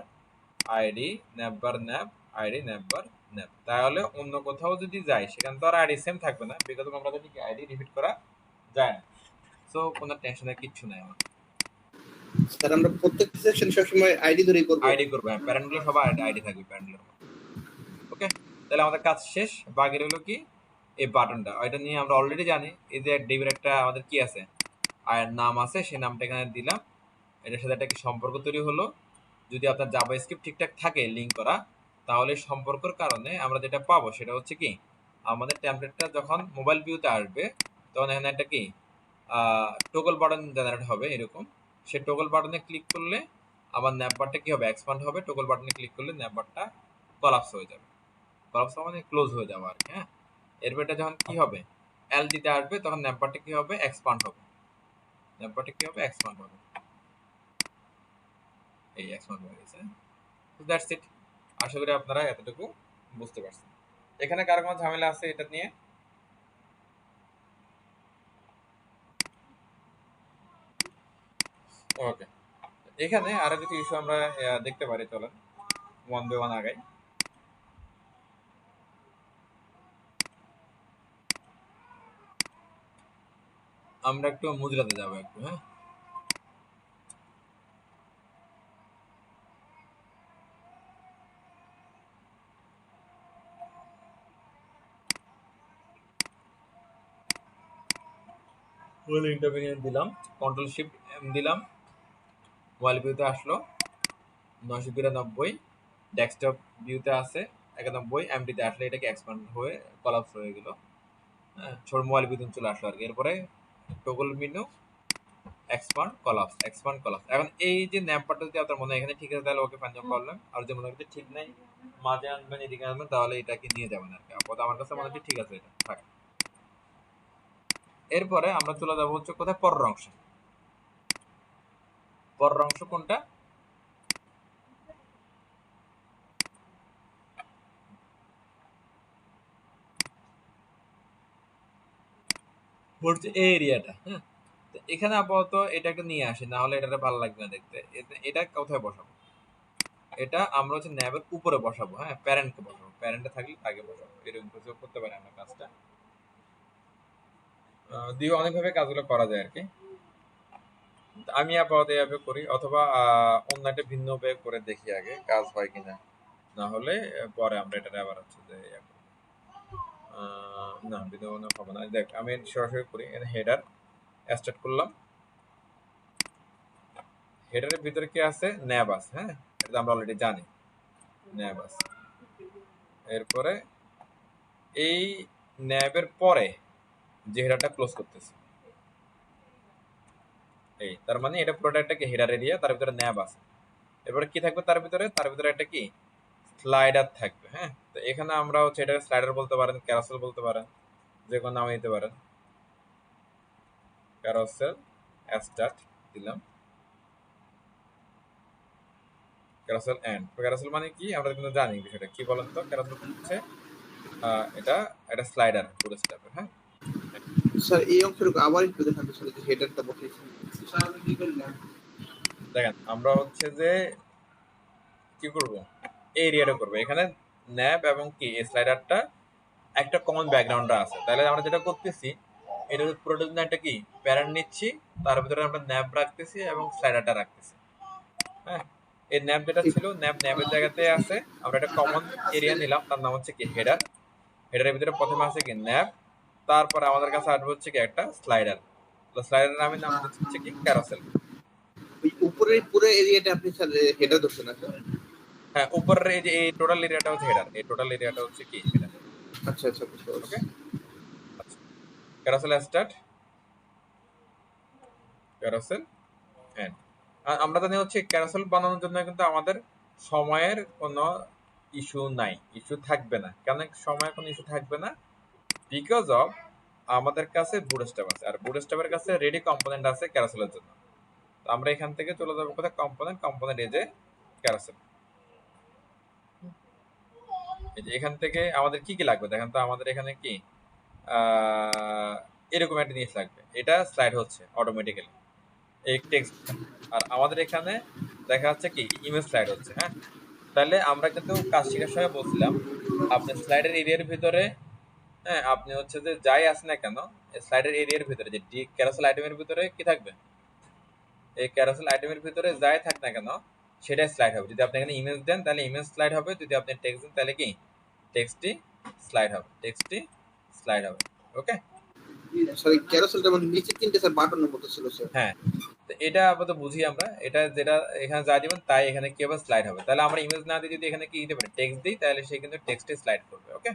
A: ID number nap ID number nap, তাহলে অন্য কোথাও যদি যাই সেখানে তো আর আইডি সেম থাকবে না, বিগত আমরা যদি আইডি রিপিট করা যায় না। সো কোনো টেনশনের কিচ্ছু নাই আমার।
C: স্যার আমরা প্রত্যেকটা সেকশন সবসময় আইডি ধরেই করব।
A: আইডি করবো, হ্যাঁ প্যারেন্ট গুলো সবাই আইডি থাকবে প্যারেন্ট গুলোর মধ্যে। ওকে, তাহলে আমাদের কাজ শেষ। বাকি হলো কি এই বাটনটা, এটা নিয়ে আমরা অলরেডি জানি। এই যে ডিবির একটা আমাদের কি আছে আর নাম আছে, সেই নামটা এখানে দিলাম, এটার সাথে একটা কি সম্পর্ক তৈরি হলো। যদি আপনার জাভাস্ক্রিপ্ট ঠিকঠাক থাকে লিঙ্ক করা, তাহলে সম্পর্কের কারণে আমরা যেটা পাবো সেটা হচ্ছে কি আমাদের টেমপ্লেটটা যখন মোবাইল ভিউতে আসবে তখন এখানে একটা কি টগল বাটন জেনারেট হবে এরকম। সে টগল বাটনে ক্লিক করলে আমার ন্যাপবারটা কি হবে এক্সপান্ড হবে, টগল বাটনে ক্লিক করলে ন্যাপবারটা কলাপস হয়ে যাবে, কলাপস মানে ক্লোজ হয়ে যাবে আর কি। হ্যাঁ, এরপর এটা যখন কি হবে এল দিতে আসবে তখন ন্যাপবারটা কি হবে এক্সপান্ড হবে, ন্যাপবারটা কি হবে এক্সপান্ড হবে, এই এক্সপান্ড হয়ে গেছে। That's it. আশা করি আপনারা এতটুকু বুঝতে পারছেন। এখানে কার কোনো ঝামেলা আছে এটা নিয়ে? ওকে, এখানে আরো কিছু ইস্যু আমরা দেখতে পারি, চলেন ওয়ান বাই ওয়ান আগাই। আমরা একটু মুজরাতে যাবো একটু। হ্যাঁ, ফুল ইন্টারভিউ দিলাম, কন্ট্রোল শিফট এম দিলাম, মোবাইল ভিউতে আসলো 992, ডেস্কটপ ভিউতে আছে 91, এমডিতে আসলে এটাকে এক্সপান্ড হয়ে কলাপস হয়ে গেল। হ্যাঁ, ছোট মোবাইল ভিতরে চলে আসলো আর কি। এরপরে toggle menu expand collapse, expand collapse. এখন এই যে ন্যাম্পারটা যদি আপনার মনে হয় এখানে ঠিক আছে তাহলে ওকে ফাইন করলাম, আর যদি মনে হচ্ছে ঠিক নাই মাঝে আনবেন এদিকে আনবেন তাহলে এটাকে নিয়ে যাবেন আর কি। আপাতত আমার কাছে মনে হচ্ছে ঠিক আছে এটা থাক। এরপরে আমরা চলে যাবো হচ্ছে কোথায় পরের অংশ। পরের অংশ কোনটা? হচ্ছে এই এরিয়াটা। হ্যাঁ, তো এখানে আপাতত এটাকে নিয়ে আসি, না হলে এটা ভালো লাগবে না দেখতে। এটা কোথায় বসাবো? এটা আমরা হচ্ছে ন্যাবের উপরে বসাবো। হ্যাঁ, প্যারেন্টকে বসাবো, প্যারেন্টে থাকলে আগে বসাবো, এরকম কিছু করতে পারি আমরা কাজটা। দিয়ে অনেকভাবে কাজগুলো করা যায় আর কি। আমি আপাতত এভাবে করি, অথবা অন্য একটা ভিন্ন উপায়ে করে দেখি আগে কাজ হয় কিনা, না হলে পরে আমরা এটা আবার হচ্ছে যে না ভিন্ন হবে না। দেখ আমি সরাসরি করি, হেডার স্টার্ট করলাম, হেডারের ভিতরে কি আছে, ন্যাব আছে। হ্যাঁ, এটা আমরা অলরেডি জানি, ন্যাব আছে। এরপরে এই ন্যাবের পরে যে হেডারটা ক্লোজ করতেছে, এই তার মানে এটা পুরোটা একটা কি হেডার এরিয়া, তার ভিতরে ন্যাব আছে। এরপরে কি থাকবে তার ভিতরে, তার ভিতরে একটা কি স্লাইডার থাকবে। হ্যাঁ, তো এখানে আমরা হচ্ছে এটা স্লাইডার বলতে পারেন, ক্যারাসেল বলতে পারেন, যে কোনো নাম দিতে পারেন। ক্যারাসেল স্টার্ট দিলাম, ক্যারাসেল এন্ড। ক্যারাসেল মানে কি আমরা কিন্তু জানি বিষয়টা কি বলেন তো। ক্যারাসেল হচ্ছে এটা এটা স্লাইডার পুরো স্টেপের। হ্যাঁ
B: স্যার এই অংশটুকু আবার একটু দেখাতে ছিল যে হেডারটা বসিয়েছি স্যার আমি কি করলাম
A: দেখেন, আমরা হচ্ছে যে কি করব, এই এরিয়াটা করবো। এখানে ন্যাব এবং কি এই স্লাইডারটা একটা কমন ব্যাকগ্রাউন্ডে আছে। তাহলে আমরা যেটা করতেছি, এটা পুরোটা জন্য একটা কি প্যারান্ট নিচ্ছি, তার ভিতরে আমরা ন্যাব রাখতেছি এবং স্লাইডারটা রাখতেছি। হ্যাঁ, এই ন্যাব যেটা ছিল, ন্যাবের জায়গাতে আছে, আমরা একটা কমন এরিয়া নিলাম, তার নাম হচ্ছে কি হেডার। হেডারের ভিতরে প্রথমে আছে কি ন্যাব, তারপর আমাদের কাছে আসবে হচ্ছে কি একটা স্লাইডার। তো স্লাইডার নামের নাম হচ্ছে কি ক্যারাসেল।
B: ওই উপরের পুরো এরিয়াটা আপনি স্যার হেডার ধরছেন না স্যার?
A: হ্যাঁ, উপরের এই যে এই টোটাল এরিয়াটা হচ্ছে হেডার, এই টোটাল এরিয়াটা হচ্ছে কি হেডার।
B: আচ্ছা আচ্ছা বুঝতে পারছি।
A: ওকে, আচ্ছা, ক্যারাসেল স্টার্ট, ক্যারাসেল এন্ড। আমরা জানি হচ্ছে ক্যারাসেল বানানোর জন্য কিন্তু আমাদের সময়ের কোনো ইস্যু নাই, ইস্যু থাকবে না। কেন সময়ের কোনো ইস্যু থাকবে না? বিকজ অফ আমাদের কাছে বুটস্ট্র্যাপ আছে, আর বুটস্ট্র্যাপের কাছে রেডি কম্পোনেন্ট আছে ক্যারাসেলের জন্য। তো আমরা এখান থেকে চলে যাবো কোথায়, কম্পোনেন্ট এই যে ক্যারাসেল। এই যে এখান থেকে আমাদের কি কি লাগবে দেখেন তো। আমাদের এখানে কি এরকম একটা জিনিস লাগবে, এটা স্লাইড হচ্ছে অটোমেটিক্যালি এই টেক্সট। আর আমাদের এখানে দেখা যাচ্ছে কি ইমেজ স্লাইড হচ্ছে। হ্যাঁ, তাহলে আমরা কিন্তু কাজ শেখার সময় বলছিলাম, আপনি স্লাইডের এরিয়ার ভিতরে, হ্যাঁ আপনি হচ্ছে যে যাই আসে না কেন, স্লাইডের এরিয়ার ভিতরে যে ক্যারাসেল আইটেমের ভিতরে কি থাকবে, এই ক্যারাসেল আইটেমের ভিতরে যাই থাক না কেন সেটাই স্লাইড হবে। যদি আপনি এখানে ইমেজ দেন তাহলে ইমেজ স্লাইড হবে, যদি আপনি টেক্সট দেন তাহলে কি টেক্সটই স্লাইড হবে, টেক্সটই স্লাইড হবে। ওকে,
B: স্যার এই ক্যারোসেলটা মানে নিচে তিনটে স্যার বাটনের মতো ছিল স্যার।
A: হ্যাঁ, তো এটা আপাতত বুঝি আমরা, এটা যেটা এখানে যা দিবেন তাই এখানে কি হবে, স্লাইড হবে। তাহলে আমরা ইমেজ না দিয়ে যদি এখানে কি দিতে পারি, টেক্সট দিই, তাহলে সে কিন্তু টেক্সটে স্লাইড করবে। ওকে,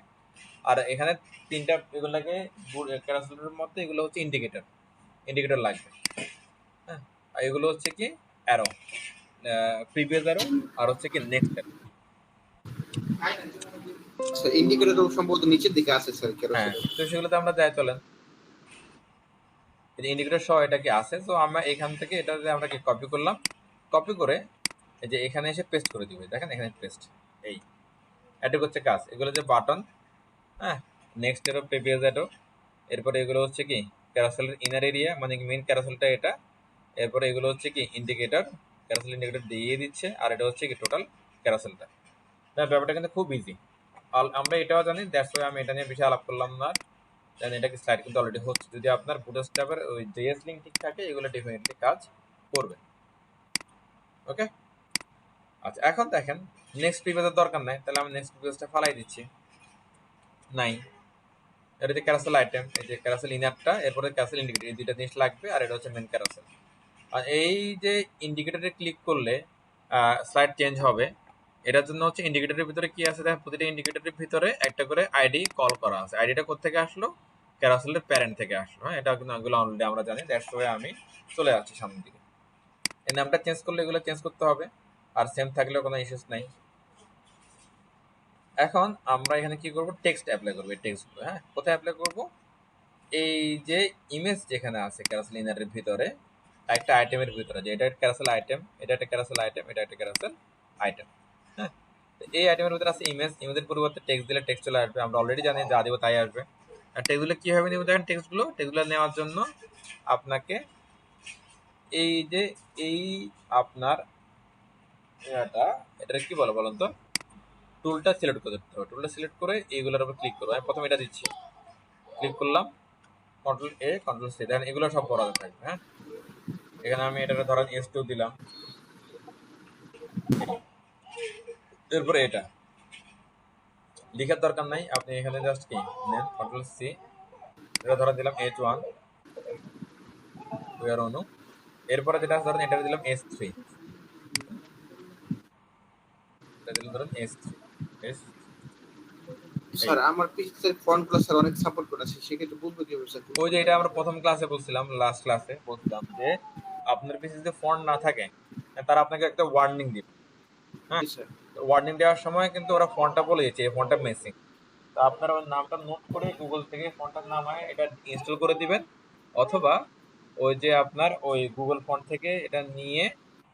A: আর এখানে তিনটা এগুলোকে ক্যারাসেলের মধ্যে এগুলো হচ্ছে ইন্ডিকেটর, ইন্ডিকেটর লাগবে। হ্যাঁ, আর এগুলো হচ্ছে কি অ্যারো, প্রিভিয়াস অ্যারো, আর হচ্ছে কি নেক্সট অ্যারো।
B: স্যার ইন্ডিকেটর সম্ভবত নিচের দিকে আছে স্যার
A: হ্যাঁ,
B: ক্যারোসেলের।
A: তো সেগুলোতে আমরা যাই, চলেন ইন্ডিকেটর সহ এটা কি আছে। তো আমরা এখান থেকে এটা আমরা কি কপি করলাম, কপি করে এই যে এখানে এসে পেস্ট করে দিব। দেখেন এখানে পেস্ট, এই এটুকু হচ্ছে কাজ। এগুলো যে বাটন, হ্যাঁ নেক্সট এরো, প্রিভিয়াস এরো, এরপরে এগুলো হচ্ছে কি ক্যারাসেলের ইনার এরিয়া, মানে মেইন ক্যারাসেলটা এটা। এরপরে এগুলো হচ্ছে কি ইন্ডিকেটর, ক্যারাসেল ইন্ডিকেটর দিয়ে দিচ্ছে, আর এটা হচ্ছে কি টোটাল ক্যারাসেলটা। তাই ব্যাপারটা কিন্তু খুব ইজি। আমরা এটাও জানি, দ্যাটস ওয়াই আমি এটা নিয়ে বেশি আলাপ করলাম না। দেন এটা কি স্লাইড কিন্তু অলরেডি হচ্ছে। যদি আপনার বুটস্ট্র্যাপের ওই জেএস লিঙ্ক ঠিক থাকে, এগুলো ডেফিনেটলি কাজ করবে। ওকে, আচ্ছা এখন দেখেন নেক্সট প্রিভিয়াসের দরকার নাই, তাহলে আমি নেক্সট প্রিভিয়াসটা ফালাই দিচ্ছি, নাই। এটা যে ক্যারাসেল আইটেম, এই যে ক্যারাসেল ইনারটা, এরপরে ক্যারাসেল ইন্ডিকেটর, এই দুইটা জিনিস লাগবে, আর এটা হচ্ছে মেন ক্যারাসেল। আর এই যে ইন্ডিকেটরে ক্লিক করলে স্লাইড চেঞ্জ হবে, এটার জন্য হচ্ছে ইন্ডিকেটরের ভিতরে কি আছে দেখেন, প্রতিটা ইন্ডিকেটরের ভিতরে একটা করে আইডি কল করা আছে। আইডিটা কোথা থেকে আসলো, ক্যারাসেলের প্যারেন্ট থেকে আসলো। হ্যাঁ, এটা কিন্তু এগুলো অলরেডি আমরা জানি, দ্যাটস ওয়াই আমি চলে যাচ্ছি সামনের দিকে। এই নামটা চেঞ্জ করলে এগুলো চেঞ্জ করতে হবে, আর সেম থাকলেও কোনো ইস্যুস নাই। এখন আমরা এখানে কি করব, টেক্সট অ্যাপ্লাই করবো। এই টেক্সটগুলো হ্যাঁ কোথায় অ্যাপ্লাই করব, এই যে ইমেজ যেখানে আছে ক্যারাসেল ইনারের ভিতরে একটা আইটেমের ভিতরে, যে এটা একটা ক্যারাসেল আইটেম, এটা একটা ক্যারাসেল আইটেম, এটা একটা ক্যারাসেল আইটেম। হ্যাঁ, তো এই আইটেমের ভিতরে আছে ইমেজ, ইমেজের পরিবর্তে টেক্সট দিলে টেক্সট চলে আসবে। আমরা অলরেডি জানি যা দিব তাই আসবে। আর টেক্সটগুলো কিভাবে নেব দেখেন, টেক্সটগুলো নেওয়ার জন্য আপনাকে এই যে এই আপনার এটা কি বলো বলুন তো, টুলটা সিলেক্ট করে দিতে হবে। টুলটা সিলেক্ট করে এইগুলোর উপর ক্লিক করবো। আমি প্রথমে এটা দিচ্ছি, ক্লিক করলাম, কন্ট্রোল এ কন্ট্রোল সি, দেখেন এগুলো সব বড় থাকবে। হ্যাঁ, এখানে আমি এটা ধরেন S2 দিলাম, এরপরে এটা লিখার দরকার নাই, আপনি এখানে জাস্ট কি নেন কন্ট্রোল সি, এটা ধরেন দিলাম H1 অনু, এরপরে যেটা ধরেন এটা দিলাম S3, এটা দিলাম ধরুন S3 S
B: স্যার আমার পিসিতে ফন্ট প্লাস স্যার অনেক সাপোর্ট করে আছে, সেক্ষেত্রে বুঝবো কিভাবে স্যার?
A: ওই যে এটা আমরা প্রথম ক্লাসে বলছিলাম, লাস্ট ক্লাসে বলছিলাম যে আপনার পিসিতে যদি ফন্ট না থাকে তারা আপনাকে একটা ওয়ার্নিং দিবে। হ্যাঁ,
B: জি স্যার।
A: ওয়ার্নিং দেওয়ার সময় কিন্তু ওরা ফন্টটা বলে দিচ্ছে এই ফন্টটা মিসিং। তো আপনারা ওই নামটা নোট করে গুগল থেকে ফন্টটার নামায় এটা ইনস্টল করে দিবেন, অথবা ওই যে আপনার ওই গুগল ফন্ট থেকে এটা নিয়ে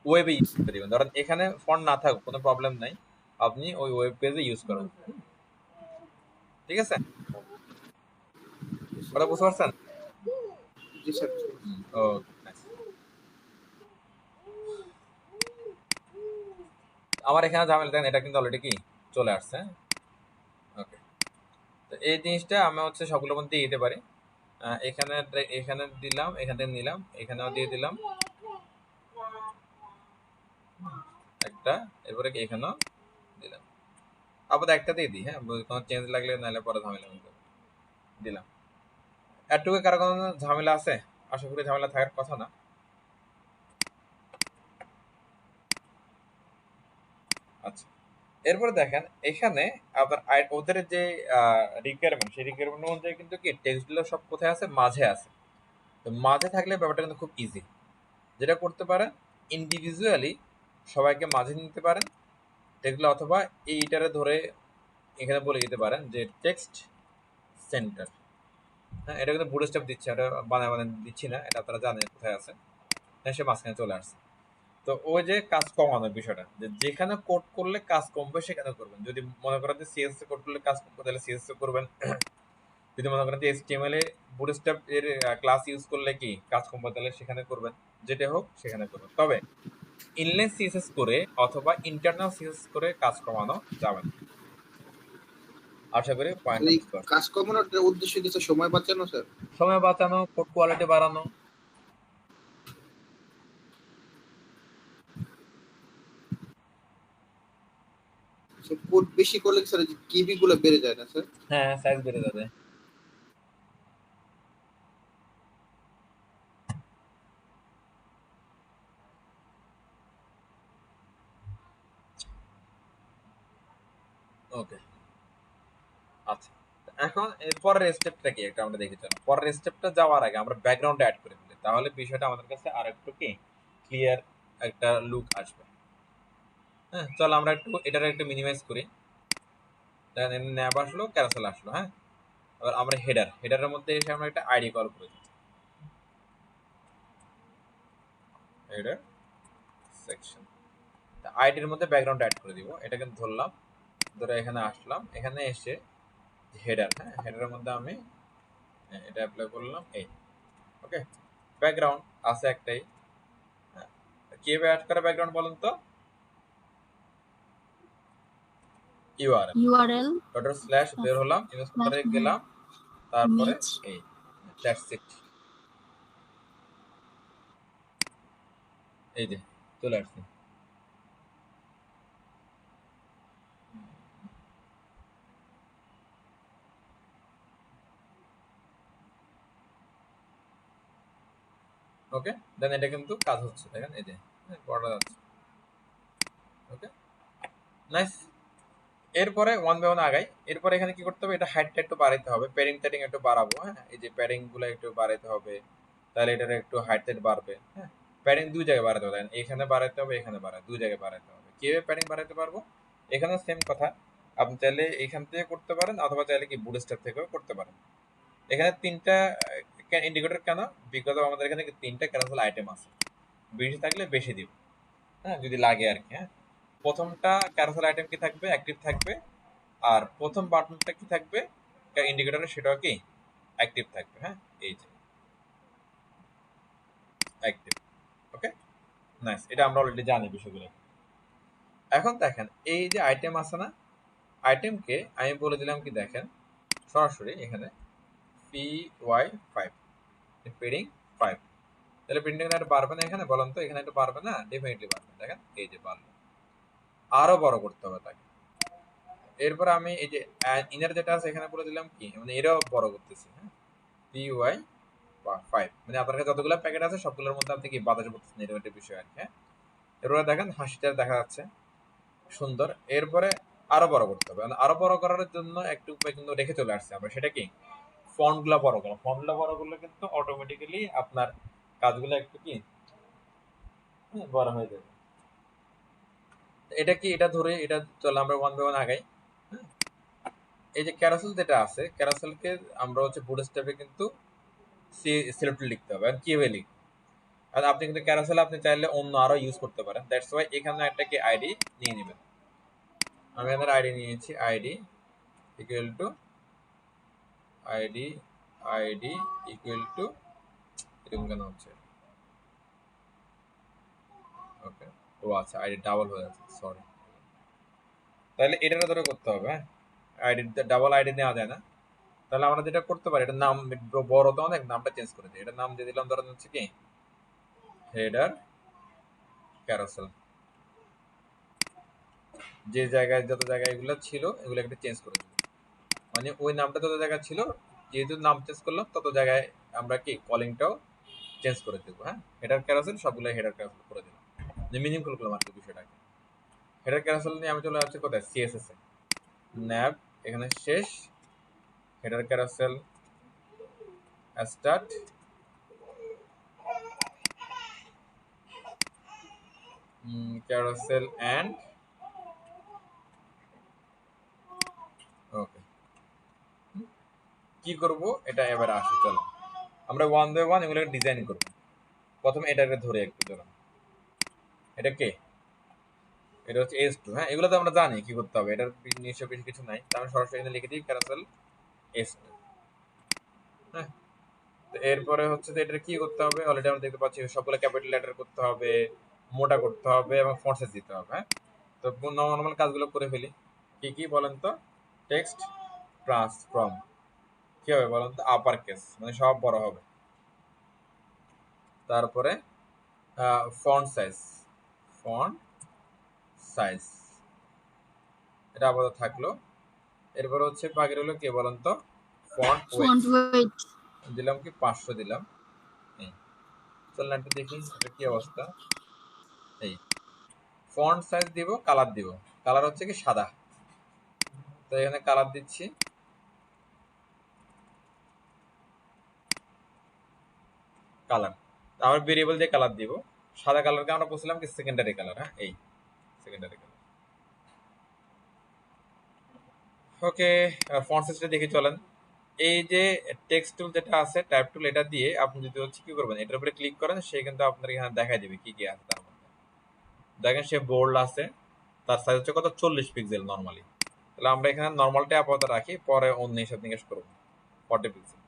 A: ওয়েবে ইউজ করে দিবেন। ধরেন এখানে ফন্ট না থাকুক কোনো প্রবলেম নাই, আপনি ওই ওয়েব পেজে ইউজ করুন। ঠিক আছে, কথা বুঝতে পারছেন?
B: জি স্যার।
A: ওকে, আমার এখানে ঝামেলা দেখেন, এটা কিন্তু অলরেডি কি চলে আসছে। ওকে, তো এই জিনিসটা আমি হচ্ছে সবগুলোর মধ্যে দিতে পারি। এখানে এখানে দিলাম, এখান থেকে নিলাম, এখানেও দিয়ে দিলাম একটা, এরপরে এখানেও দিলাম, আবার একটা দিয়ে দিই। হ্যাঁ, কোনো চেঞ্জ লাগলে নাহলে পরে ঝামেলা হয়ে যাবে। দিলাম। এটুকু কারো কোনো ঝামেলা আছে? আশা করি ঝামেলা থাকার কথা না। আচ্ছা, এরপরে দেখেন এখানে আপনার ওদের যে রিকোয়ারমেন্ট, সেই রিকোয়ারমেন্ট অনুযায়ী কিন্তু কি টেক্সটগুলো সব কোথায় আছে? মাঝে আছে। তো মাঝে থাকলে ব্যাপারটা কিন্তু খুব ইজি। যেটা করতে পারেন, ইন্ডিভিজুয়ালি সবাইকে মাঝে নিতে পারেন টেক্সটগুলো, অথবা এইটারে ধরে এখানে বলে দিতে পারেন যে টেক্সট সেন্টার। হ্যাঁ, এটা কিন্তু বুড়ো স্টেপ দিচ্ছে, এটা বানায় বানায় দিচ্ছি না, এটা আপনারা জানেন কোথায় আছে। হ্যাঁ, সে মাঝখানে চলে আসছে। তো ওই যে কাজ কমানোর বিষয়টা, যে যেখানে কোড করলে কাজ কমবে সেখানে করবেন। যদি মনে করেন যে সিএসএস কোড করলে কাজ কমবে তাহলে সিএসএস করবেন। যদি মনে করেন যে এইচটিএমএল এ বুটস্ট্র্যাপ এর ক্লাস ইউজ করলে কি কাজ কমবে তাহলে সেখানে করবেন। যেটা হোক সেখানে করবেন, তবে ইনলাইন সিএসএস করে অথবা ইন্টারনাল সিএসএস করে কাজ কমানো যাবে না। আশা করি পয়েন্টটা
B: এই
A: বুঝতে পারছেন।
B: কাজ কমানোর উদ্দেশ্য কি স্যার? সময় বাঁচানো স্যার?
A: সময় বাঁচানো, কোড কোয়ালিটি বাড়ানো।
B: কোড বেশি করলে স্যার কিবি গুলো বেড়ে যায় না স্যার?
A: হ্যাঁ, সাইজ বেড়ে যাবে। ওকে, আচ্ছা, এখন এর পরের স্টেপটা কি একটা আমরা দেখে চলো। পরের স্টেপটা যাওয়ার আগে আমরা ব্যাকগ্রাউন্ড অ্যাড করে দিলে তাহলে বিষয়টা আমাদের কাছে আর একটু কি ক্লিয়ার একটা লুক আসবে। হ্যাঁ, চলো আমরা একটু এটার একটু মিনিমাইজ করি। দেখেন ন্যাব আসলো, ক্যারাসেল আসলো। হ্যাঁ, এবার আমরা হেডারের মধ্যে এসে আমরা একটা আইডি কল করে দিই, হেডার সেকশন। আইডির মধ্যে ব্যাকগ্রাউন্ড অ্যাড করে দিব, এটা কিন্তু ধরলাম, ধরে এখানে আসলাম, এখানে এসে হেডার, হ্যাঁ হেডারের মধ্যে আমি এটা অ্যাপ্লাই করলাম। এই ওকে, ব্যাকগ্রাউন্ড আছে একটাই। হ্যাঁ, কিভাবে অ্যাড করে ব্যাকগ্রাউন্ড বলুন তো?
D: URL
A: ডট স্ল্যাশ বের হলাম, ইউজ করে গেলাম, তারপরে এই দ্যাটস ইট। এই যে চলে আসছে। ওকে, দেন এটা কিন্তু কাজ হচ্ছে, দেখেন এই যে পড়া যাচ্ছে। ওকে, নাইস। এরপরে ওয়ান বাই ওয়ান আগাই। এরপরে এখানে কি করতে হবে? এটা হাইটটা একটু বাড়াইতে হবে, প্যাডিং ট্যাডিং একটু বাড়াবো। হ্যাঁ, এই যে প্যাডিং গুলো একটু বাড়াইতে হবে, তাহলে এটার একটু হাইট বাড়বে। হ্যাঁ, প্যাডিং দুই জায়গায় বাড়াতে হবে, এখানে বাড়াইতে হবে, এখানে দুই জায়গায় বাড়াইতে হবে। কিভাবে প্যাডিং বাড়াইতে পারবো? এখানে সেম কথা, আপনি চাইলে এখান থেকে করতে পারেন, অথবা চাইলে কি বুটস্ট্র্যাপ থেকেও করতে পারেন। এখানে তিনটা ইন্ডিকেটর কেন? বিকজ আমাদের এখানে তিনটা ক্যারাসেল আইটেম আছে, বেশি থাকলে বেশি দিব। হ্যাঁ, যদি লাগে আর কি। হ্যাঁ, প্রথমটা ক্যারাসেল আইটেম কি থাকবে? অ্যাক্টিভ থাকবে। আর প্রথম বাটনটা কি থাকবে ইন্ডিকেটরে? সেটাও কি অ্যাক্টিভ থাকবে। হ্যাঁ, এই যে অ্যাক্টিভ। ওকে, নাইস, এটা আমরা অলরেডি জানি বিষয়গুলো। এখন দেখেন এই যে আইটেম আছে না, আইটেমকে আমি বলে দিলাম কি, দেখেন সরাসরি এখানে py5 পেডিং 5, তাহলে প্রিন্টিং একটু বাড়বে না এখানে? বলেন তো, এখানে একটু বাড়বে না? ডেফিনেটলি বাড়বে। দেখেন এই যে বাড়লো, আরো বড় করতে হবে তাকে। এরপর আমি এই যে ইনার যেটা আছে এখানে বলে দিলাম কি, মানে এটাও বড় করতেছি। হ্যাঁ, py5, মানে আপনার কাছে যতগুলো প্যাকেট আছে সবগুলোর মধ্যে আপনি কি বাতাস করতেছেন, এরকম একটা বিষয় আর কি। হ্যাঁ, এরপরে দেখেন হাসিটা দেখা যাচ্ছে। সুন্দর। এরপরে আরো বড় করতে হবে, আরো বড় করার জন্য একটু উপায় কিন্তু রেখে চলে আসছে আমরা, সেটা কি ফন্টগুলা বড় করো। ফন্টগুলা বড় করলে কিন্তু অটোমেটিক্যালি আপনার কাজগুলো একটু কি বড় হয়ে যাবে। এটা কি, এটা ধরে এটা চলে আমরা ওয়ান বাই ওয়ান আগাই। এই যে ক্যারাসেল যেটা আছে, ক্যারাসেলকে আমরা হচ্ছে বুটস্ট্র্যাপে কিন্তু সিলেক্ট লিখতে হবে। আর কিভাবে লিখব, আর আপনি কিন্তু ক্যারাসেল আপনি চাইলে অন্য আরো ইউজ করতে পারেন। দ্যাটস ওয়াই এখানে একটা কি আইডি নিয়ে নেবেন। আমি এখানে আইডি নিয়েছি, ID equal to ID ID equal to এরকম কেন হচ্ছে, ওকে ও আচ্ছা আইডি ডাবল হয়ে যাচ্ছে, সরি। তাহলে এটার ধরে করতে হবে, হ্যাঁ আইডি ডাবল আইডি নেওয়া যায় না। তাহলে আমরা যেটা করতে পারি, এটার নাম বড় তো অনেক, নামটা চেঞ্জ করে দিই। এটার নাম দিয়ে দিলাম ধরেন হচ্ছে কি হেডার ক্যারাসেল। যে জায়গায় যত জায়গায় এগুলো ছিল এগুলো একটা চেঞ্জ করে দিই, মানে ওই নামটা যত জায়গায় ছিল যেহেতু নাম চেঞ্জ করলাম তত জায়গায় আমরা কি কলিংটাও চেঞ্জ করে দেবো। হ্যাঁ হেডার ক্যারাসেল সবগুলো হেডার ক্যারাসেল করে দিলাম, যে মিনিমাম করলাম আর কি বিষয়টাকে। হেডার ক্যারাসেল নিয়ে আমি চলে যাচ্ছি কোথায়, সিএসএস এ, ন্যাব এখানে শেষ, হেডার ক্যারাসেল স্টার্ট, ক্যারাসেল এন্ড ওকে। কি করব এটা এবার আসি, চলো আমরা ওয়ান বাই ওয়ান এগুলোকে ডিজাইন করব। প্রথমে এটাকে ধরে একটু ধরুন, এটা কে, এটা হচ্ছে এস টু। হ্যাঁ এগুলো তো আমরা জানি কি করতে হবে, এটার নিশ্চয় বেশি কিছু নাই, তাহলে সরাসরি এখানে লিখে দিই ক্যারাসেল এস টু। হ্যাঁ তো এরপরে হচ্ছে যে এটা কি করতে হবে, অলরেডি আমরা দেখতে পাচ্ছি সবগুলো ক্যাপিটাল লেটার করতে হবে, মোটা করতে হবে এবং ফন্ট সাইজ দিতে হবে। হ্যাঁ তো নর্মাল কাজগুলো করে ফেলি। কি কি বলেন তো, টেক্সট ট্রান্সফর্ম কি হবে বলেন তো, আপার কেস মানে সব বড় হবে। তারপরে ফন্ট সাইজ, ফন্ট সাইজ এটা আপাতত থাকলো। এরপর হচ্ছে বাকি হলো কি বলেন তো, ফন্ট ওয়েট
D: Font weight.
A: দিলাম কি 500 দিলাম। এই চল না একটু দেখি এটা কি অবস্থা। এই ফন্ট সাইজ দিব, কালার দিব, কালার হচ্ছে কি সাদা, তো এখানে কালার দিচ্ছি কালার, আমরা ভেরিয়েবল দিয়ে কালার দিব। সাদা কালারকে আমরা বলছিলাম কি সেকেন্ডারি কালার। হ্যাঁ এই সেকেন্ডারি কালার। ওকে ফন্ট সাইজটা দেখে চলেন। এই যে টেক্সট টুল যেটা আছে, টাইপ টুল, এটা দিয়ে আপনি যদি হচ্ছে কি করবেন, এটার উপরে ক্লিক করেন, সে কিন্তু আপনার এখানে দেখাই দিবে কি কি আছে তার মধ্যে। দেখেন সে বোল্ড আছে, তার সাইজ হচ্ছে কত 40 পিক্সেল নরমালি। তাহলে আমরা এখানে নরমালটা আপাতত রাখি, পরে অন্য হিসাব নিকাশ করবো 40 পিক্সেল,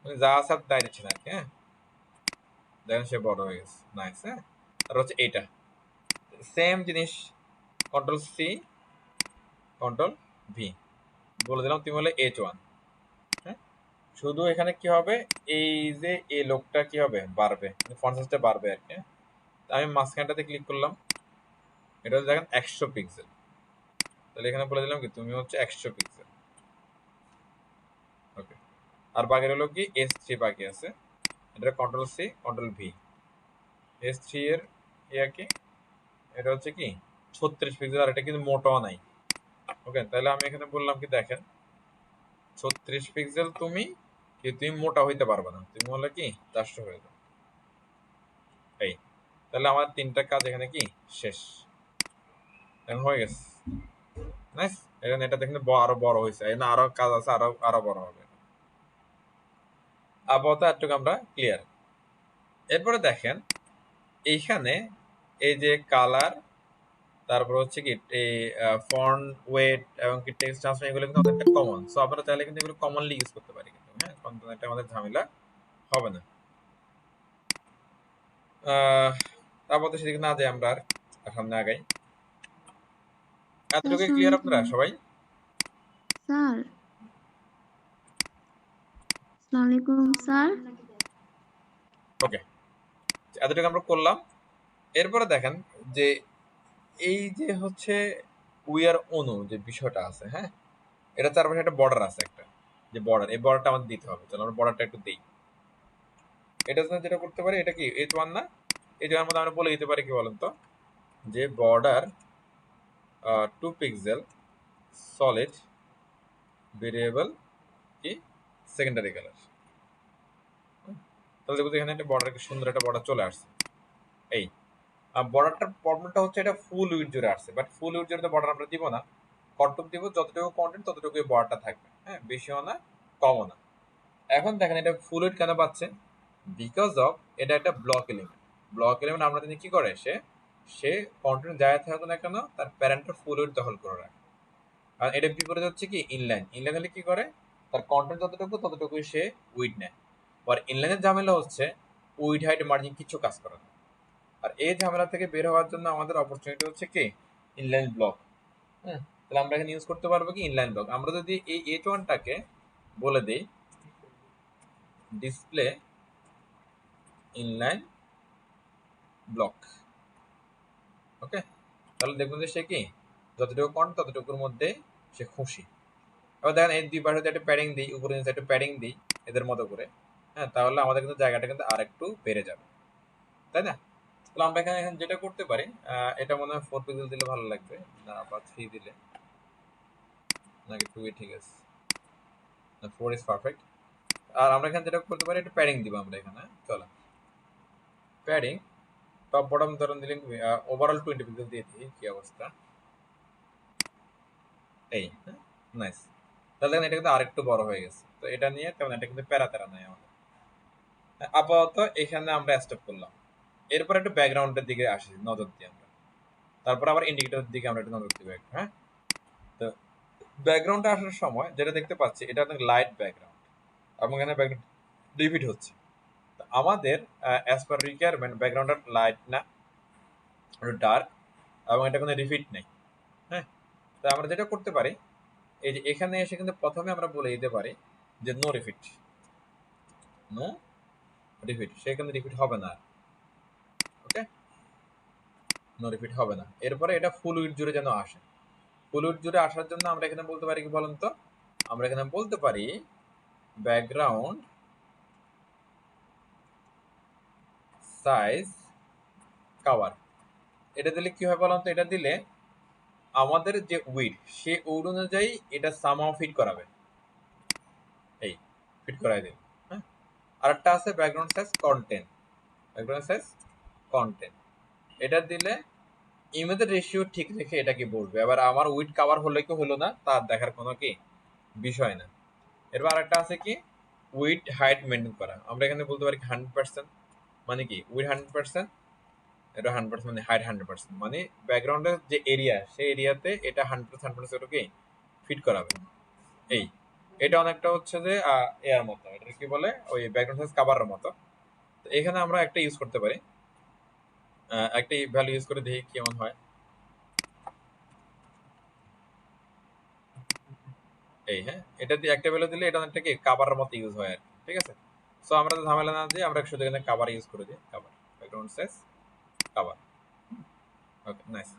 A: যা আছে তাই দিচ্ছে না আর কি। হ্যাঁ দেখেন সে বড় হয়ে গেছে, নাইস। হ্যাঁ আর হচ্ছে এইটা সেম জিনিস, কন্ট্রোল সি কন্ট্রোল ভি বলে দিলাম, তুমি বলে H1। হ্যাঁ শুধু এখানে কি হবে, এই যে এই লোকটা কি হবে বাড়বে, ফন্ট সাইজটা বাড়বে আর কি। আমি মাঝখানটাতে ক্লিক করলাম, এটা হচ্ছে দেখেন 100 পিক্সেল, তাহলে এখানে বলে দিলাম কি তুমি হচ্ছে 100 পিক্সেল। ওকে আর বাকি হলো কি S3 বাকি আছে, এটা control C control V. S3 এর ইয়া কি, এটা হচ্ছে কি 36 পিক্সেল, আর এটা কিন্তু মোটাও নাই। ওকে তাহলে আমি এখানে বললাম কি দেখেন 36 পিক্সেল তুমি কি, তুমি মোটা হইতে পারবে না, তুমি বললে কি 400 হয়ে যাবে। এই তাহলে আমার তিনটা কাজ এখানে কি শেষ, এখন হয়ে গেছে, নাইস। এখন এটা দেখেন আরো বড় হয়েছে, এখানে আরো কাজ আছে, আরো আরো বড় হবে। আপাতত এটুকু আমরা ক্লিয়ার। এরপরে দেখেন এইখানে এই যে কালার, তারপর হচ্ছে কি এই ফন্ট ওয়েট এবং কি টেক্সট ট্রান্সফর্ম, এগুলো কিন্তু অনেকটা কমন। সো আপনারা চাইলে কিন্তু এগুলো কমনলি ইউজ করতে পারি কিন্তু। হ্যাঁ এটা আমাদের ঝামেলা হবে না। আপাতত সেদিকে না যাই, আমরা আর সামনে আগাই। এতটুকু ক্লিয়ার আপনারা সবাই?
D: স্যার আসসালামু আলাইকুম স্যার।
A: ওকে এতটুকু আমরা করলাম। এরপরে দেখেন যে এই যে হচ্ছে উইয়ার অনু যে বিষয়টা আছে, হ্যাঁ এটা চারপাশে একটা বর্ডার আছে, একটা যে বর্ডার, এই বর্ডারটা আমাদের দিতে হবে। চলো আমরা বর্ডারটা একটু দিই। এটা যেটা করতে পারি, এটা কি H1 না, H1 এর মধ্যে আমরা বলে দিতে পারি কি বলেন তো, যে বর্ডার 2 পিক্সেল সলিড ভেরিয়েবল কি সেকেন্ডারি কালার। তাহলে দেখো এখানে একটা বর্ডার, সুন্দর একটা বর্ডার চলে আসছে। এই বর্ডারটার প্রবলেমটা হচ্ছে এটা ফুল উইডথ জুড়ে আসছে, বাট ফুল উইডথ জুড়ে তো বর্ডার আমরা দিব না, কটটুক দিব, যতটুকু কন্টেন্ট ততটুকু বর্ডারটা থাকবে, হ্যাঁ, বেশিও না কমও না। এখন দেখেন এটা ফুল উইডথ কেন পাচ্ছে, বিকজ অফ এটা একটা ব্লক এলিমেন্ট। ব্লক এলিমেন্ট আমরা জানি কি করে, সে কন্টেন্ট যাই থাকুক না কেন তার প্যারেন্টের ফুল উইডথ দখল করে রাখে। আর এটা বিপরীত হচ্ছে কি ইনলাইন। ইনলাইন হলে কি করে, তার কন্টেন্ট যতটুকু ততটুকুই সে উইডথ নেয়। আর ইনলাইনের ঝামেলা হচ্ছে উইডথ হাইট মার্জিন কিছু কাজ করে না। আর এই ঝামেলা থেকে বের হওয়ার জন্য আমাদের অপরচুনিটি হচ্ছে কি ইনলাইন ব্লক। হ্যাঁ, তাহলে আমরা এখানে ইউজ করতে পারবো কি ইনলাইন ব্লক। আমরা যদি এই H1টাকে বলে দিই ডিসপ্লে ইনলাইন ব্লক, ওকে, তাহলে দেখবেন যে সে কি যতটুকু কন্টেন্ট ততটুকুর মধ্যে সে খুশি। এবার দেখেন এই দুই পাশে একটা প্যাডিং দিই, উপরে নিচে একটা প্যাডিং দিই এদের মতো করে, হ্যাঁ, তাহলে আমাদের কিন্তু জায়গাটা কিন্তু আর একটু বেড়ে যাবে, তাই না? তাহলে আমরা এখানে যেটা করতে পারি, এটা মনে হয় 4 পিক্সেল দিলে ভালো লাগবে না, বা 3 দিলে নাকি 2 ঠিক আছে, না 4 ইজ পারফেক্ট। আর আমরা এখানে যেটা করতে পারি, একটা প্যাডিং দিব আমরা এখানে, চলো প্যাডিং টপ বটম ধরুন দিলেন, ওভারঅল 20 পিক্সেল দিয়ে দিই, কি অবস্থা, এই, হ্যাঁ, নাইস। তাহলে দেখেন এটা কিন্তু আরেকটু বড় হয়ে গেছে। তো এটা নিয়ে তেমন এটা কিন্তু প্যারা নাই আমাদের। আপাতত এখানে আমরা স্টপ করলাম। এরপর একটু ব্যাকগ্রাউন্ডের দিকে আসি, নজর দিই আমরা, তারপর আবার ইন্ডিকেটরের দিকে আমরা একটু নজর দিব একটু, হ্যাঁ। তো ব্যাকগ্রাউন্ডে আসার সময় যেটা দেখতে পাচ্ছি, এটা লাইট ব্যাকগ্রাউন্ড এবং এখানে ব্যাকগ্রাউন্ড রিপিট হচ্ছে। তো আমাদের অ্যাজ পার রিকোয়ারমেন্ট ব্যাকগ্রাউন্ডের লাইট না, ডার্ক, এবং এটা কোনো রিপিট নেই, হ্যাঁ। তো আমরা যেটা করতে পারি, এই যে এখানে এসে কিন্তু প্রথমে আমরা বলে দিতে পারি যে নো রিপিট, নো রিপিট, সেখানে রিপিট হবে না, ওকে, নো রিপিট হবে না। এরপরে এটা ফুল উইডথ জুড়ে যেন আসে। ফুল উইডথ জুড়ে আসার জন্য আমরা এখানে বলতে পারি কি বলেন তো, আমরা এখানে বলতে পারি ব্যাকগ্রাউন্ড সাইজ কভার। এটা দিলে কি হয় বলেন তো, এটা দিলে আমাদের যে উইডথ সে উইডথ অনুযায়ী এটা সামহাও ফিট করাবে, এই ফিট করাই দেবে, হ্যাঁ। আরেকটা আছে background size content, background size content, এটা দিলে ইমেজের রেশিও ঠিক রেখে এটা কি বলবে, এবার আমার উইডথ কভার হলো কি হলো না তার দেখার কোনো কি বিষয় না। এরপর আরেকটা আছে কি উইডথ হাইট মেনটেন করা। আমরা এখানে বলতে পারি 100%, মানে কি উইডথ 100%, এটা 100% মানে হাইট 100%, মানে ব্যাকগ্রাউন্ডের যে এরিয়া সেই এরিয়াতে এটা 100% কি ফিট করাবে। এই এটা অনেকটা হচ্ছে যে এর মতো, এটা কি বলে ওই ব্যাকগ্রাউন্ড সাইজ কভারের মতো। তো এখানে আমরা একটা ইউজ করতে পারি, একটা ভ্যালু ইউজ করে দেখি কেমন হয়। এই, হ্যাঁ, এটা দিয়ে একটা ভ্যালু দিলে এটা অনেকটা কি কভারের মতো ইউজ হয় আর কি, ঠিক আছে। সো আমরা তো ঝামেলা না দিয়ে আমরা শুধু এখানে কভার ইউজ করে দিই, কভার ব্যাকগ্রাউন্ড সাইজ কভার, ওকে, নাইস।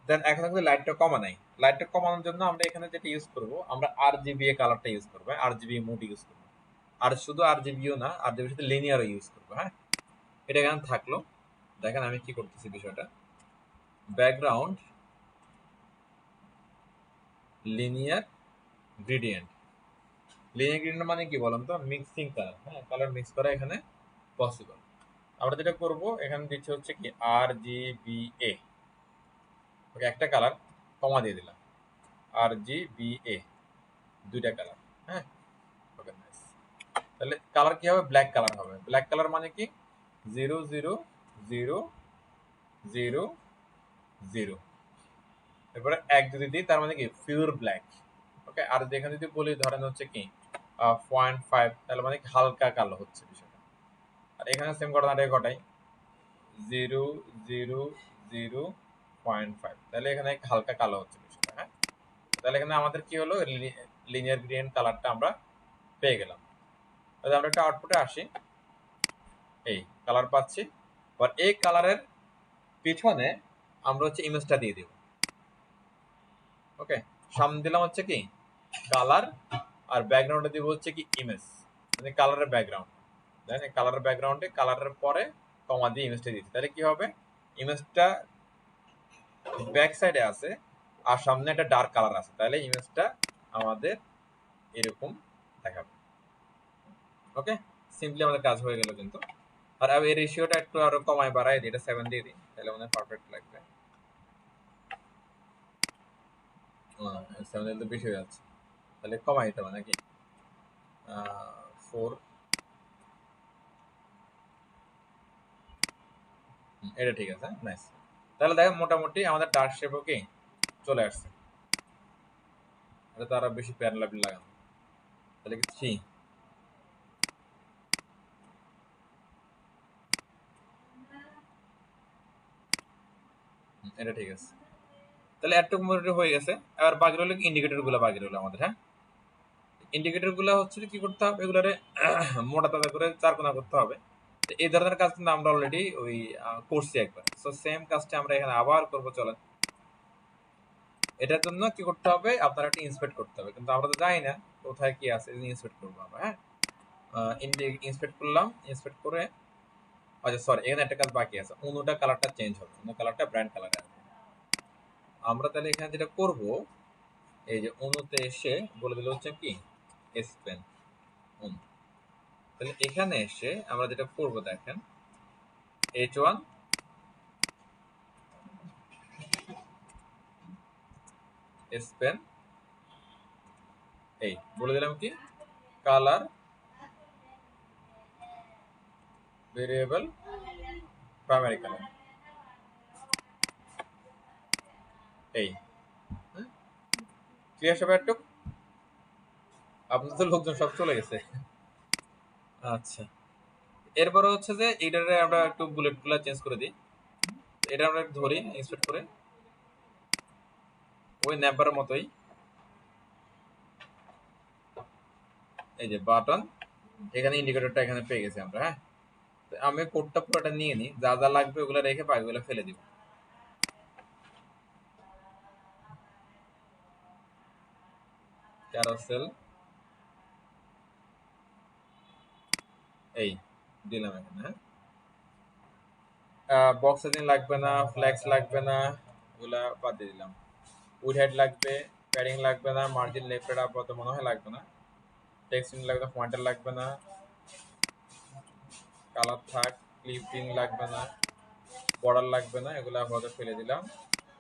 A: দেন এখন কিন্তু লাইটটা কমা নাই, লাইটটা কমানোর জন্য আমরা এখানে যেটা ইউজ করব, আমরা RGBA কালারটা ইউজ করব, RGBA মোড ইউজ করব। আর শুধু RGBও না, RGBর সাথে লিনিয়ারও ইউজ করব, হ্যাঁ। এটা এখানে থাকলো। দেখেন আমি কি করতেছি বিষয়টা, background linear gradient. Linear gradient মানে কি বলেন তো, মিক্সিং কালার, হ্যাঁ, কালার মিক্স করা এখানে পসিবল। আমরা যেটা করব এখানে দিচ্ছি হচ্ছে কি RGBA, ওকে, একটা কালার কমা দিয়ে দিলাম, RGBA দুইটা কালার, হ্যাঁ, ওকে, নাইস। তাহলে কালার কি হবে, ব্ল্যাক কালার হবে। ব্ল্যাক কালার মানে কি 0 0 0 0 0, এরপরে এক যদি দিই তার মানে কি পিওর ব্ল্যাক, ওকে। আর এখানে যদি বলি ধরেন হচ্ছে কি 0.5, তাহলে মানে কি হালকা কালো হচ্ছে বিষয়টা। আর এখানে সেম ঘটনাটাই ঘটাই 0 0 0.5, তাহলে এখানে হালকা কালো হচ্ছে বিষয়টা, হ্যাঁ। তাহলে এখানে আমাদের কি হলো, লিনিয়ার গ্রেডিয়েন্ট কালারটা আমরা পেয়ে গেলাম। তাহলে আমরা একটা আউটপুটে আসি, এই কালার পাচ্ছি। আর এই কালারের পিছনে আমরা হচ্ছে ইমেজটা দিয়ে দিব, ওকে। সামনে দিলাম হচ্ছে কি কালার, আর ব্যাকগ্রাউন্ডে দিব হচ্ছে কি ইমেজ, মানে কালারের ব্যাকগ্রাউন্ড। দেখেন কালারের ব্যাকগ্রাউন্ডে কালারের পরে কমা দিয়ে ইমেজটা দিচ্ছি, তাহলে কি হবে, ইমেজটা ব্যাক সাইডে আছে আর সামনে একটা ডার্ক কালার আছে, তাহলে ইমেজটা আমাদের এরকম দেখাবে। ওকে, সিম্পলি আমাদের কাজ হয়ে গেল কিন্তু। আর এই রেশিওটা একটু আরো কমায় বাড়ায় দিই, এটা 7 দিয়ে দিই, তাহলে আমাদের পারফেক্ট লাগবে। 7 দিলে তো বেশি হয়ে যাচ্ছে, তাহলে কমাই দিতে হবে নাকি 4। এটা ঠিক আছে, নাইস। তাহলে দেখেন মোটামুটি আমাদের ডার্ক শেপও কি চলে আসছে। এটা তো আরো বেশি প্যারালাল লাগানো, তাহলে কি 3। এটা ঠিক আছে, তাহলে এতটুকু মোটামুটি হয়ে গেছে। আর বাকি রইল ইন্ডিকেটর গুলো, বাকি রইল আমাদের। হ্যাঁ, ইন্ডিকেটর গুলো হচ্ছে কি করতে হবে, এগুলারে মোটা তাজা করে চারকোনা করতে হবে। তো এই ধরনের কাজ কিন্তু আমরা অলরেডি ওই করছি একবার, সো সেম কাজটা আমরা এখানে আবার করবো। চলেন, এটার জন্য কি করতে হবে, আপনার একটা ইন্সপেক্ট করতে হবে, কিন্তু আমরা তো জানি না কোথায় কি আছে, ইন্সপেক্ট করবো আমরা। হ্যাঁ, ইন্সপেক্ট করলাম, ইন্সপেক্ট করে, আচ্ছা সরি, এখানে একটা কাজ বাকি আছে, অন্যটা কালারটা চেঞ্জ হবে, অন্য কালারটা ব্র্যান্ড কালারে আসবে। আমরা তাহলে এখানে যেটা করব, এই যে অনুতে এসে বলে দিল হচ্ছে কি এস পেন অনু। তাহলে এখানে এসে আমরা যেটা করব, দেখেন H1 এস পেন, এই বলে দিলাম কি কালার ভেরিয়েবল প্রাইমারি কালার, এই ক্লিয়ার সবাই একটু? আপনাদের তো লোকজন সব চলে গেছে। আচ্ছা, এরপরে হচ্ছে যে এইটারে আমরা একটু বুলেট গুলা চেঞ্জ করে দিই। এটা আমরা ধরি ইন্সপেক্ট করে, ওই ন্যাপারের মতোই, এই যে বাটন, এখানে ইন্ডিকেটরটা এখানে পেয়ে গেছি আমরা। হ্যাঁ, আমি কোডটা পুরোটা নিয়ে নিই, যা যা লাগবে ওগুলো রেখে বাকিগুলো ফেলে দিব। ক্যারাসেল, এই দিলাম এখানে। হ্যাঁ, বক্স সেটিং লাগবে না, ফ্ল্যাক্স লাগবে না, ওগুলা বাদ দিয়ে দিলাম। উইড হাইট লাগবে, প্যাডিং লাগবে না, মার্জিন লেফট রাইট আপাতত মনে হয় লাগবে না, টেক্সট লাগবে না, ফন্টার লাগবে না, কালার থাক, ক্লিপিং লাগবে না, বর্ডার লাগবে না, এগুলো আপাতত ফেলে দিলাম।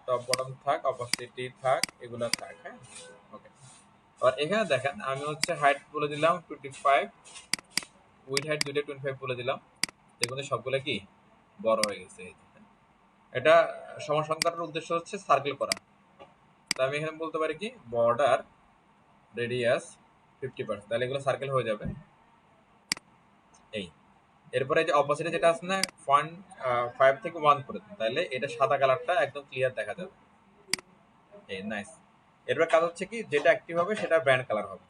A: টপ বটম থাক, অপাসিটি থাক, এগুলা থাক। হ্যাঁ, ওকে। আর এখানে দেখেন আমি হচ্ছে হাইট বলে দিলাম 25, উইড হাইট দুইটা 25 বলে দিলাম। দেখুন সবগুলো কি বড় হয়ে গেছে। এটা সমাসন করার উদ্দেশ্য হচ্ছে সার্কেল করা। তা আমি এখানে বলতে পারি কি বর্ডার রেডিয়াস 50%, তাহলে এগুলো সার্কেল হয়ে যাবে। এই এরপরে যে অপোজিটে যেটা আছে না 0.5 থেকে 1 করে, তাহলে এটা সাদা কালারটা একদম ক্লিয়ার দেখা যাবে। এই নাইস। এরপর কাজ হচ্ছে কি যেটা অ্যাক্টিভ হবে সেটা ব্র্যান্ড কালার হবে।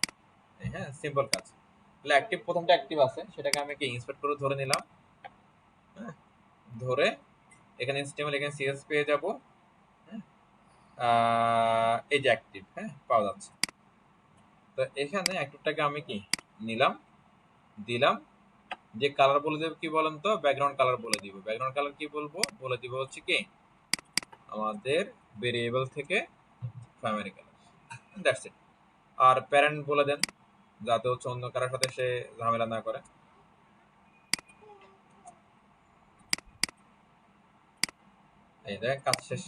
A: হ্যাঁ, সিম্পল কাজ। তাহলে অ্যাক্টিভ, প্রথমটা অ্যাক্টিভ আছে সেটাকে আমি কি ইন্সপেক্ট করে ধরে নিলাম। হ্যাঁ, ধরে এখানে HTML, এখানে CSS পেয়ে যাব। হ্যাঁ, এই যে অ্যাক্টিভ, হ্যাঁ পাওয়া যাচ্ছে। তো এখানে অ্যাক্টিভটাকে আমি কি নিলাম, দিলাম, যে কালার বলে দেব কি বলেন তো, ব্যাকগ্রাউন্ড কালার বলে দিব। ব্যাকগ্রাউন্ড কালার কি বলবো, বলে দিব হচ্ছে কি আমাদের ভেরিয়েবল থেকে প্রাইমারি কালার, দ্যাটস ইট। আর প্যারেন্ট বলে দেন, যাতে হচ্ছে অন্য কারোর সাথে সে ঝামেলা না করে। এই দেখ কাজ শেষ।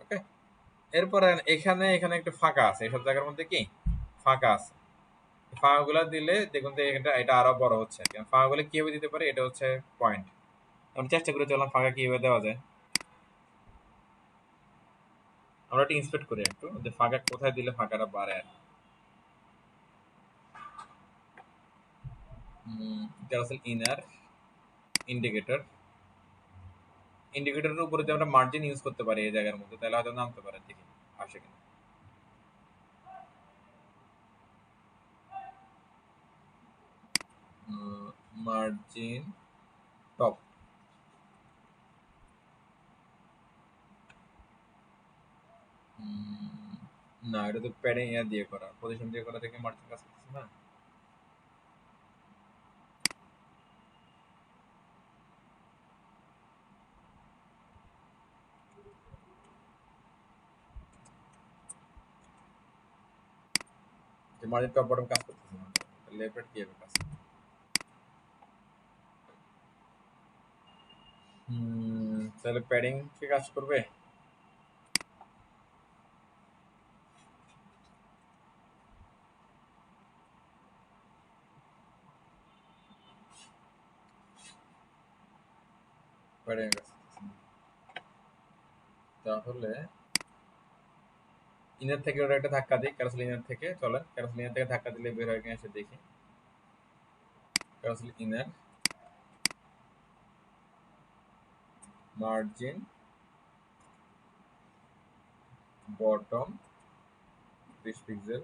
A: ওকে, এরপরে এখানে এখানে একটু ফাঁকা আছে, এইসব জায়গার মধ্যে কি ফাঁকা আছে, ফাঁকাগুলো দিলে দেখুন তো এটা আরো বড় হচ্ছে। ফাঁকাগুলো কিভাবে দিতে পারে, এটা হচ্ছে পয়েন্ট। আমি চেষ্টা করে চললাম ফাঁকা কিভাবে দেওয়া যায়। আমরা একটা ইন্সপেক্ট করি একটু যে ফাঁকা কোথায় দিলে ফাঁকাটা বাড়ে। আর ক্যারাসেল ইনার ইন্ডিকেটর, ইন্ডিকেটরের উপরে যে আমরা মার্জিন ইউজ করতে পারি এই জায়গার মধ্যে, তাহলে হয়তো নামতে পারে, দেখি আসে কিনা। মার্জিন টপ, না এটা তো প্যাডিং দিয়ে করা, পজিশন দিয়ে করা, থেকে মার্জিন কাজ করতেছে না। মার্জিন টপ বটম কাজ করতেছে না, লেফট রাইট কিভাবে কাজ করবে? তাহলে প্যাডিং কি কাজ করবে? প্যাডিং কাজ করতেছে না। তাহলে ইনার থেকে ওটা একটা ধাক্কা দিই, ক্যারোসেল ইনার থেকে, চলেন ক্যারোসেল ইনার থেকে ধাক্কা দিলে বের হয় কিনা সে দেখি। Carousel inner margin bottom 20 pixel,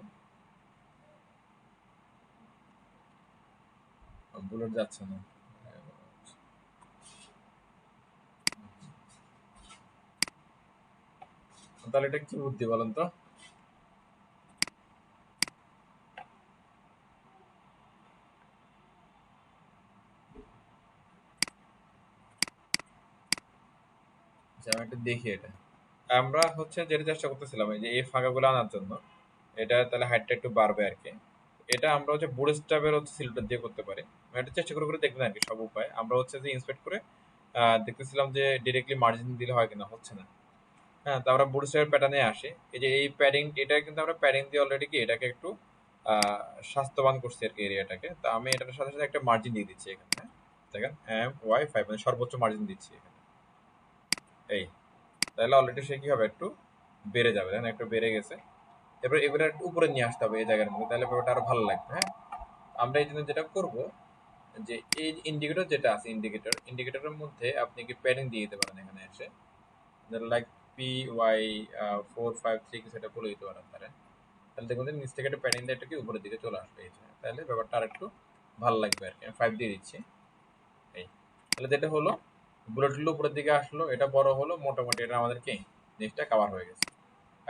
A: bullet যাচ্ছে না। তাহলে এটা কি বুদ্ধি বলেন তো? আচ্ছা, আমি একটু দেখি এটা। আমরা হচ্ছে যেটা চেষ্টা করতেছিলাম এই যে এই ফাঁকাগুলো আনার জন্য, এটা তাহলে হাইটটা একটু বাড়বে আর কি। এটা আমরা হচ্ছে বুটস্ট্র্যাপের হচ্ছে সিলেক্টর দিয়ে করতে পারি। এটা চেষ্টা করে করে দেখবেন আর কি সব উপায়। আমরা হচ্ছে যে ইন্সপেক্ট করে দেখতেছিলাম যে ডিরেক্টলি মার্জিন দিলে হয় কিনা, হচ্ছে না। হ্যাঁ, তো আমরা বুটস্ট্র্যাপের প্যাটার্নে আসি। এই যে এই প্যাডিং, এটা কিন্তু আমরা প্যাডিং দিয়ে অলরেডি কি এটাকে একটু স্বাস্থ্যবান করছি আর কি এরিয়াটাকে। তো আমি এটার সাথে সাথে একটা মার্জিন দিয়ে দিচ্ছি এখানে। হ্যাঁ, দেখেন MY5 মানে সর্বোচ্চ মার্জিন দিচ্ছি এখানে। এই তাহলে অলরেডি সে কি হবে, একটু বেড়ে যাবে, দেখেন একটু বেড়ে গেছে। এবার এবারে একটু উপরে নিয়ে আসতে হবে এই জায়গার মধ্যে, তাহলে ব্যাপারটা আরো ভালো লাগবে। হ্যাঁ, আমরা এই জন্য যেটা করবো যে এই ইন্ডিকেটর যেটা আছে, ইন্ডিকেটরের মধ্যে আপনি কি প্যাডিং দিয়ে দিতে পারেন এখানে এসে, লাইক PY453 কিছু একটা বলে দিতে পারেন তারা। তাহলে দেখুন যে নিচ থেকে একটা প্যাডিং দিয়ে এটা কি উপরের দিকে চলে আসবে এই যে। তাহলে ব্যাপারটা আর একটু ভালো লাগবে আর কি। আমি 5 দিয়ে দিচ্ছি। এই তাহলে যেটা হলো, বুলেটগুলো উপরের দিকে আসলো, এটা বড় হলো, মোটামুটি এটা আমাদের কি জিনিসটা কভার হয়ে গেছে।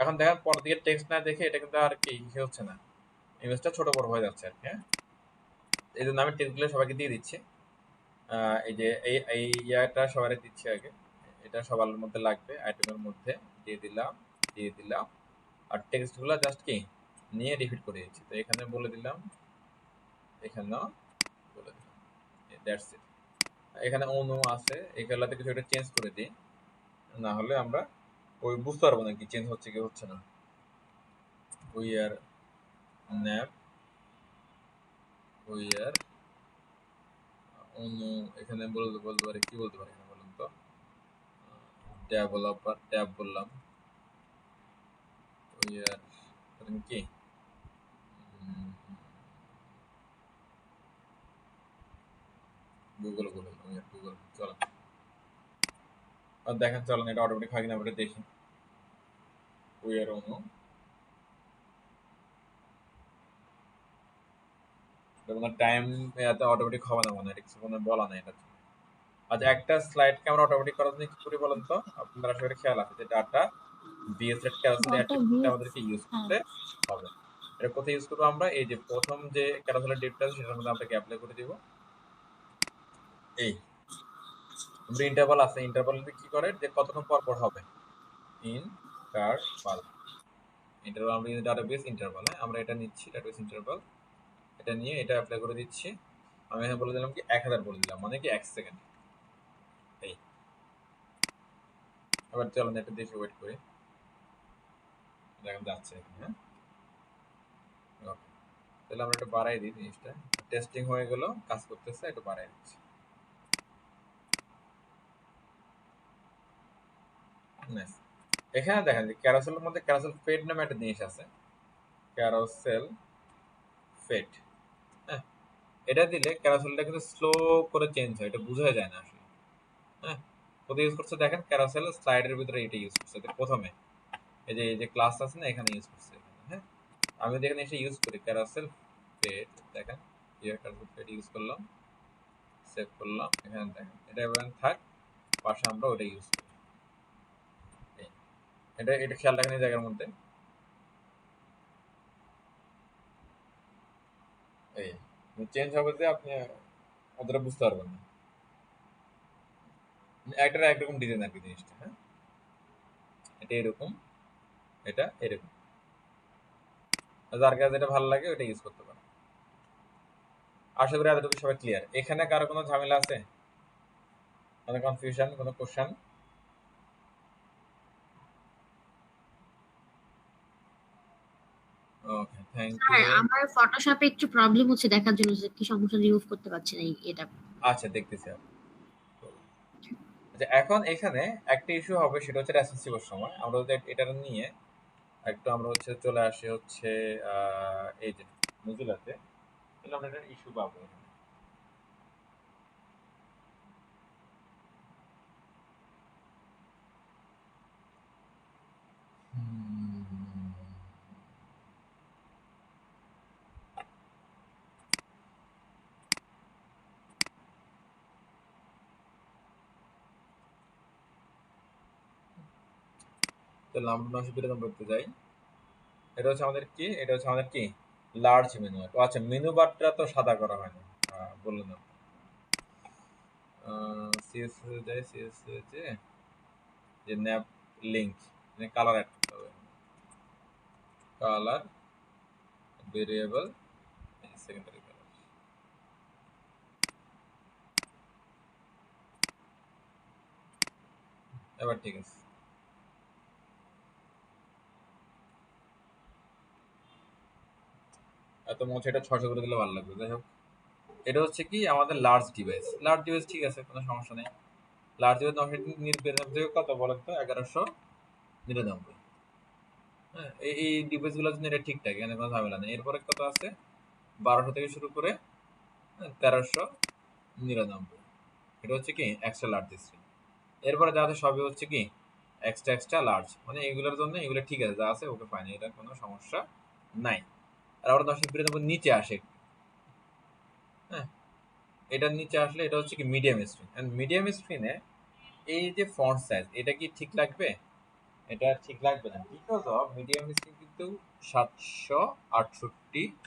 A: এখন দেখেন পরের দিকে টেক্সট না দেখে এটা কিন্তু আর কি ইসে হচ্ছে না, ইমেজটা ছোট বড় হয়ে যাচ্ছে আর কি। হ্যাঁ, এই জন্য আমি টেক্সটগুলো সবাইকে দিয়ে দিচ্ছি। এই যে এই ইয়াটা সবাই দিচ্ছি আগে, এটা সবার মধ্যে লাগবে, আইটেমের মধ্যে দিয়ে দিলাম। আর টেক্সটগুলো জাস্ট কি নিয়ে রিপিট করে দিচ্ছি। তো এখানে বলে দিলাম, এখানেও বলে দিলাম, দ্যাটস ইট। এখানে অনু আছে, এগুলাতে কিছু একটা চেঞ্জ করে দিই, না হলে আমরা ওই বুঝতে পারবো না কি চেঞ্জ হচ্ছে কি হচ্ছে না। We are nap, we are Anu, এখানে বলতে পারি কি বলতে পারি এখানে বলুন তো, ডেভেলপার ট্যাব বললাম, উই আর কি গুগল চলো। আর দেখেন চলেন এটা অটোমেটিক হয় কিনা আমরা দেখি। উই আর অনু, টাইম এত অটোমেটিক হবে না মনে হয়, কিছু কোনো বলা নাই এটা। আচ্ছা, একটা স্লাইডকে আমরা অটোমেটিক করার জন্য কি করি বলেন তো? আপনারা সবাই খেয়াল আছে যে ডাটা বিএসএড ক্যারোসেল অ্যাট্রিবিউটটা আমাদেরকে ইউজ করতে হবে। এটা কোথায় ইউজ করবো আমরা? এই যে প্রথম যে ক্যারোসেলের ডেটটা আছে সেটার মধ্যে আমরা অ্যাপ্লাই করে দিব। এই আমরা ইন্টারভাল আছে, ইন্টারভাল কি করে যে কতক্ষণ পর পর হবে, ইন্টারভাল। ইন্টারভাল আমরা ডাটাবেস ইন্টারভাল, হ্যাঁ আমরা এটা নিচ্ছি ডাটাবেস ইন্টারভাল, এটা নিয়ে এটা অ্যাপ্লাই করে দিচ্ছি। আমি এখানে বলে দিলাম কি 1000 বলে দিলাম, মানে কি 1 সেকেন্ড। এই এবার চলেন এটা দেখে ওয়েট করি, দেখেন যাচ্ছে এখানে। হ্যাঁ, ওকে, তাহলে আমরা একটু বাড়াই দিই জিনিসটা। টেস্টিং হয়ে গেল, কাজ করতেছে, একটু বাড়াই দিচ্ছি। নাইস। এখানে দেখেন যে ক্যারোসেলের মধ্যে ক্যারোসেল ফেড নামে একটা জিনিস আছে, ক্যারোসেল ফেড। হ্যাঁ, এটা দিলে ক্যারোসেলটা কিন্তু স্লো করে চেঞ্জ হয়, এটা বোঝা যায় না আসলে। হ্যাঁ, কোথায় ইউজ করছে দেখেন, ক্যারোসেল স্লাইডের ভিতরে এটা ইউজ করছে প্রথমে, এই যে ক্লাস আছে না এখানে ইউজ করছে। হ্যাঁ, আমি যদি এখানে এসে ইউজ করি ক্যারোসেল ফেড, দেখেন ক্যারোসেল ফেড ইউজ করলাম, সেভ করলাম, এখানে দেখেন এটা এবার থাক, পাশে আমরা ওটা ইউজ করি। এটা এটা খেয়াল রাখেন এই জায়গার মধ্যে। এই চেঞ্জ হবে যে আপনি অতটা বুঝতে পারবেন না, একটা একরকম ডিজাইন আর কি জিনিসটা। হ্যাঁ, এটা এরকম, এটা এরকম। যার কাছে যেটা ভালো লাগে ওটা ইউজ করতে পারে। আশা করি এতটুকু সবাই ক্লিয়ার। এখানে কারো কোনো ঝামেলা আছে, কোনো কনফিউশন, কোনো question? Okay, thank
E: sir
A: you.
E: আমার ফটোশপে একটু প্রবলেম হচ্ছে দেখার জন্য যে কি সমস্যা, রিমুভ করতে পারছি না এটা।
A: আচ্ছা, দেখতেছি। আচ্ছা, এখন এখানে একটা ইস্যু হবে, সেটা হচ্ছে রেসপন্সিভের সময় আমরা যদি এটা নিয়ে একটু আমরা হচ্ছে চলে আসি হচ্ছে এই যে মজিলাতে, তাহলে আমরা একটা ইস্যু পাবো। তাহলে আমরা 900 নম্বরতে যাই। এটা হচ্ছে আমাদের কি, এটা হচ্ছে আমাদের কি লার্জ মেনু। আচ্ছা, মেনু বারটা তো সাদা করা হয় না, বললেন না। সিএসএস যাই, সিএসএস যে ন্যাপ লিংক, কালার অ্যাড করতে হবে। Colour variable secondary colour. এবার ঠিক আছে। এত মোছে এটা 600 করে দিলে ভালো লাগবে। যাই হোক, এটা হচ্ছে কি আমাদের লার্জ ডিভাইস। লার্জ ডিভাইস ঠিক আছে, কোনো সমস্যা নেই। লার্জ ডিভাইস 999 থেকে কত বলেন তো? 1199। হ্যাঁ, এই ডিভাইস গুলোর জন্য এটা ঠিকঠাক, এখানে কোনো ঝামেলা নেই। এরপরে কত আছে? 1200 থেকে শুরু করে 1399। এটা হচ্ছে কি এক্সট্রা লার্জ স্ক্রিন। এরপরে যা আছে সবই হচ্ছে কি এক্সট্রা এক্সট্রা লার্জ, মানে এগুলোর জন্য এগুলো ঠিক আছে, যা আছে ওকে ফাইন, এটা কোনো সমস্যা নাই। আর আমরা 999 নিচে আসে, হ্যাঁ, এটার নিচে আসলে এটা হচ্ছে কি মিডিয়াম স্ক্রিন। এন্ড মিডিয়াম স্ক্রিনে এই যে ফন্ট সাইজ, এটা কি ঠিক লাগবে? এটা ঠিক লাগবে না, বিকজ অফ মিডিয়াম স্ক্রিন কিন্তু 768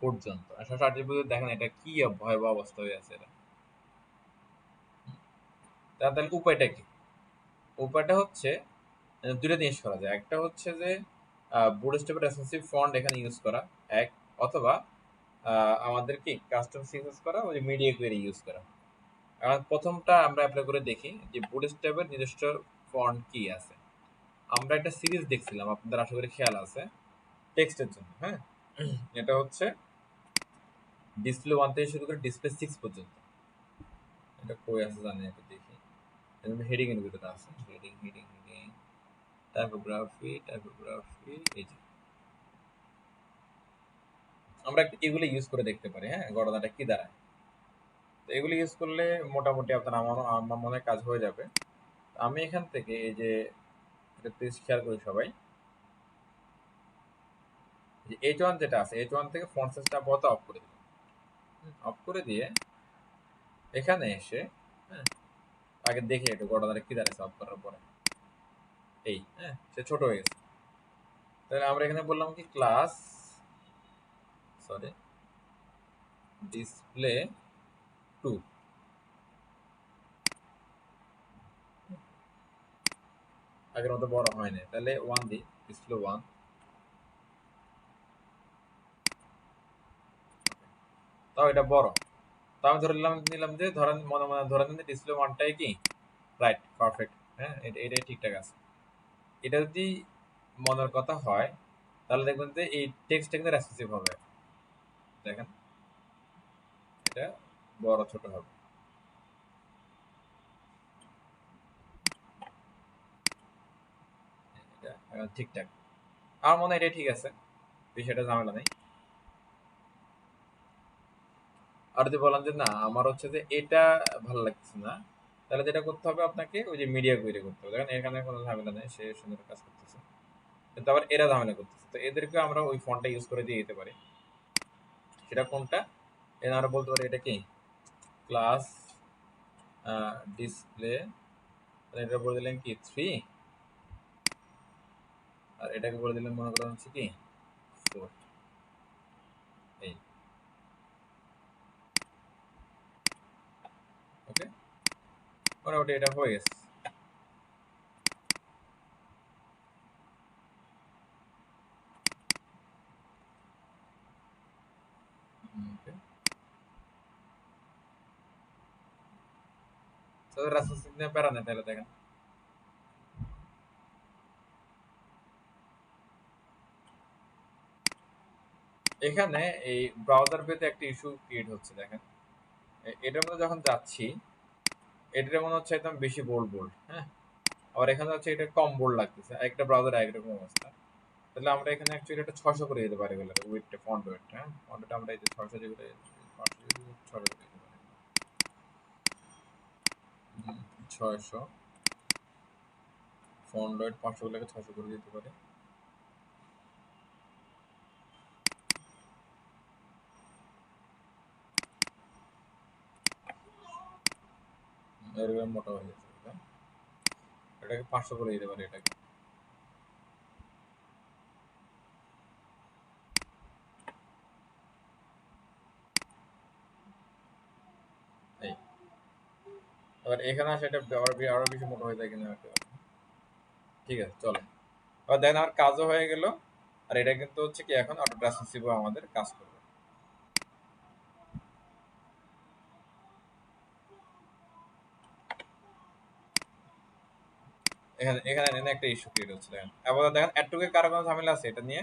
A: পর্যন্ত। 768 পর্যন্ত দেখেন এটা কি ভয়াবহ অবস্থা হয়ে আছে এটা। তাহলে উপায়টা কি? উপায়টা হচ্ছে দুটো জিনিস করা যায়। একটা হচ্ছে যে বুটস্ট্র্যাপের রেসপন্সিভ ফন্ট এখানে ইউজ করা, এক, অথবা আমাদের কি কাস্টম সিএসএস করা, ওই মিডিয়া কোয়েরি ইউজ করা। এখন প্রথমটা আমরা অ্যাপ্লাই করে দেখি যে বুটস্ট্র্যাপের নিজস্ব ফন্ট কি আছে। আমরা একটা সিরিজ দেখছিলাম, আপনাদের আশা করি খেয়াল আছে, টেক্সটের জন্য। হ্যাঁ, এটা হচ্ছে ডিসপ্লে 1 থেকে শুরু করে ডিসপ্লে 6 পর্যন্ত। এটা কই আছে জানি, একটু দেখি। হেডিং এর ভিতরে আছে, heading heading heading, typography typography, এই যে আমরা এগুলো ইউজ করে দেখতে পারি। হ্যাঁ, ঘটনাটা কি দাঁড়ায়। তো এগুলো ইউজ করলে মোটামুটি আপনার আমার মনে হয় কাজ হয়ে যাবে। আমি এখান থেকে এই যে এটা প্লিজ খেয়াল করি সবাই, যে H1 যেটা আছে, H1 থেকে ফন্ট সাইজটা আপাতত অফ করে দিই। অফ করে দিয়ে এখানে এসে, হ্যাঁ, আগে দেখি একটু ঘটনাটা কি দাঁড়াচ্ছে অফ করার পরে। এই, হ্যাঁ, সে ছোট হয়ে গেছে। তাহলে আমরা এখানে বললাম কি ক্লাস, সরি, ডিসপ্লে 2। আগের মতো বড় হয় না, তাহলে 1 দিই, ডিসপ্লে 1। তাও এটা বড়। তো আমি ধরে নিলাম যে ধরেন মনে মনে ধরে নিন ডিসপ্লে 1টাই কি রাইট, পারফেক্ট। হ্যাঁ, এটাই ঠিকঠাক আছে। এটা যদি মনের কথা হয়, তাহলে দেখবেন যে এই টেক্সটটা কিন্তু রেসপন্সিভ হবে। দেখেন, এটা বড় ছোট হবে। এটা ঠিকঠাক, আমার মনে হয় এটা ঠিক আছে, বিষয়টা ঝামেলা নেই। আর যদি বলেন যে না আমার হচ্ছে যে এটা ভালো লাগছে না, তাহলে যেটা করতে হবে আপনাকে ওই যে মিডিয়া কোয়েরি করতে হবে। দেখেন এখানে কোনো ঝামেলা নেই, সে সুন্দর কাজ করতেছে, কিন্তু আবার এরা ঝামেলা করতেছে। তো এদেরকে আমরা ওই ফন্টটা ইউজ করে দিয়ে দিতে পারি। সেটা কোনটা? এখানে আমরা বলতে পারি এটা কি ক্লাস ডিসপ্লে, এটা বলে দিলেন কি 3, আর এটাকে বলে দিলেন মনে করেন হচ্ছে কি 4। এই, ওকে, মোটামুটি এটা হয়ে গেছে। রেসপন্সিভ নিয়ে প্যারা নেই তাহলে দেখেন এখানে এই ব্রাউজার পেতে একটা ইস্যু ক্রিয়েট হচ্ছে দেখেন এটার মধ্যে যখন যাচ্ছি এটার মনে হচ্ছে একদম বেশি বোল্ড হ্যাঁ আবার এখানে হচ্ছে এটা কম বোল্ড লাগতেছে একটা ব্রাউজার একরকম অবস্থা তাহলে আমরা এখানে অ্যাকচুয়ালি এটা 600 করে দিতে পারি বলে উইথটা ফন্ট ওয়েটটা হ্যাঁ ফন্টটা আমরা এই যে 600 যেগুলো 600 করে দিতে পারি 600 ফন্ট ওয়েট 500 গুলোকে 600 করে দিতে পারি এরকম মোটা হয়ে গেছে এটাকে 500 করে দিতে পারি এটাকে এই এবার এখানে আসে এটা আরো বেশি মোটা হয়ে যায় কিনা ঠিক আছে চলো এবার দেখেন আমার কাজও হয়ে গেল আর এটা কিন্তু হচ্ছে কি এখন অটো রেসপন্সিভ আমাদের কাজ করবে এখানে এখানে একটা ইস্যু ক্রিয়েট হচ্ছে দেখেন এবার দেখেন এটুকু কারো কোনো ঝামেলা আছে এটা নিয়ে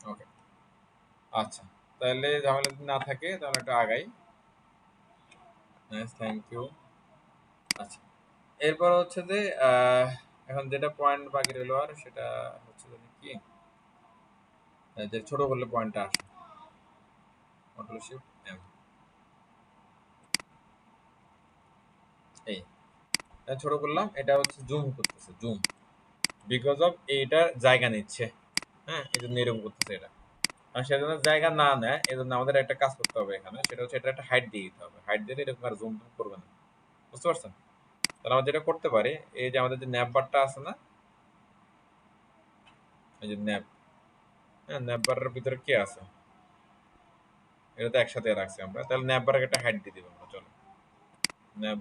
A: ওকে আচ্ছা তাহলে ঝামেলা যদি না থাকে তাহলে একটা আগাই নাইস থ্যাংক ইউ আচ্ছা এরপর হচ্ছে যে এখন যেটা পয়েন্ট বাকি রইলো আর সেটা হচ্ছে যে কি যে ছোট করলে পয়েন্টটা আসে কন্ট্রোল শিফট এম এই ছোট করলাম এটা হচ্ছে জুম করতেছে জুম বিকজ অফ এইটার জায়গা নিচ্ছে হ্যাঁ এই জন্য এরকম করতেছে এটা আর সেজন্য জায়গা না নেয় এই জন্য আমাদের একটা কাজ করতে হবে এখানে সেটা হচ্ছে এটা একটা হাইট দিয়ে দিতে হবে হাইট দিলে এরকম আর জুম করবে না বুঝতে পারছেন তাহলে আমরা যেটা করতে পারি এই যে আমাদের যে ন্যাপ বারটা আছে না এই যে ন্যাপ হ্যাঁ ন্যাপ বারের ভিতরে কি আছে এটা তো একসাথে রাখছি আমরা তাহলে ন্যাপ বারের একটা হাইট দিয়ে দিব আমরা চলো ন্যাপ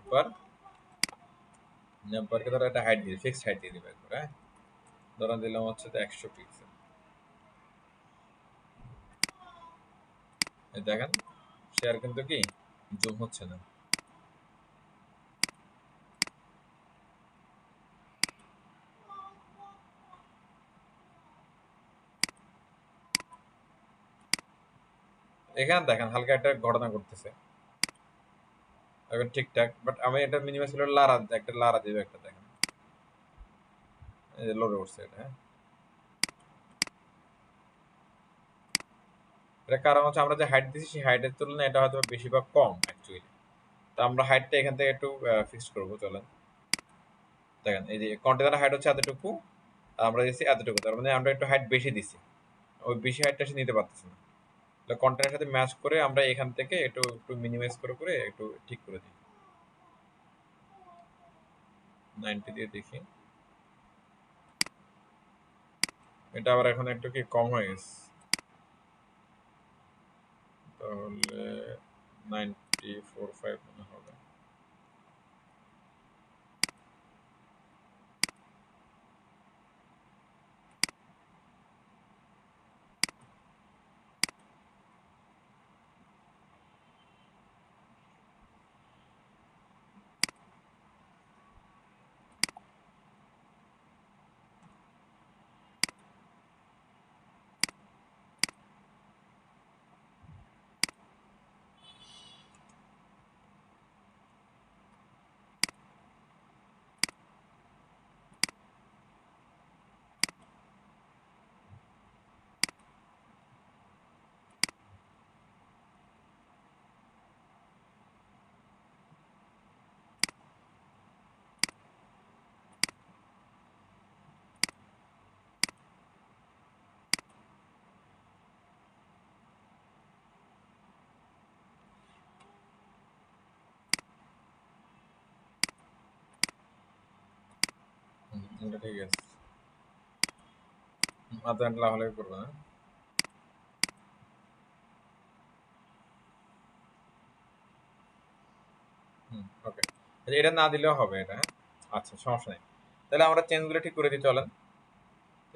A: বারকে ধরো একটা হাইট দিয়ে ফিক্সড হাইট দিয়ে দিব একবার হ্যাঁ ধরো দিলাম হচ্ছে 100 পিক্সেল এই দেখেন শেয়ার কিন্তু কি জুম হচ্ছে না এখানে দেখেন হালকা একটা ঘটনা ঘটতেছে এখন ঠিকঠাক বাট আমি এটা মিনিমাম ছিল লারা দিব একটা দেখেন এই যে লোডে উঠছে এটা হ্যাঁ এটা কারণ হচ্ছে আমরা যে হাইট দিছি সেই হাইটের তুলনায় এটা হয়তো বেশি বা কম অ্যাকচুয়ালি তো আমরা হাইটটা এখান থেকে একটু ফিক্সড করবো চলেন দেখেন এই যে কন্টেনার হাইট হচ্ছে এতটুকু আর আমরা দিচ্ছি এতটুকু তার মানে আমরা একটু হাইট বেশি দিছি ওই বেশি হাইটটা সে নিতে পারতেছে না তাহলে কন্টেনারের সাথে ম্যাচ করে আমরা এখান থেকে একটু একটু মিনিমাইজ করে একটু ঠিক করে দিই 90 দিয়ে দেখি এটা আবার এখন একটু কি কম হয়ে গেছে তাহলে 94.5 মনে হবে এটা ঠিক আছে আধা ঘন্টা হলে করবো না ওকে এটা না দিলেও হবে এটা হ্যাঁ? আচ্ছা সমস্যা নেই তাহলে আমরা চেঞ্জগুলো ঠিক করে দিই চলেন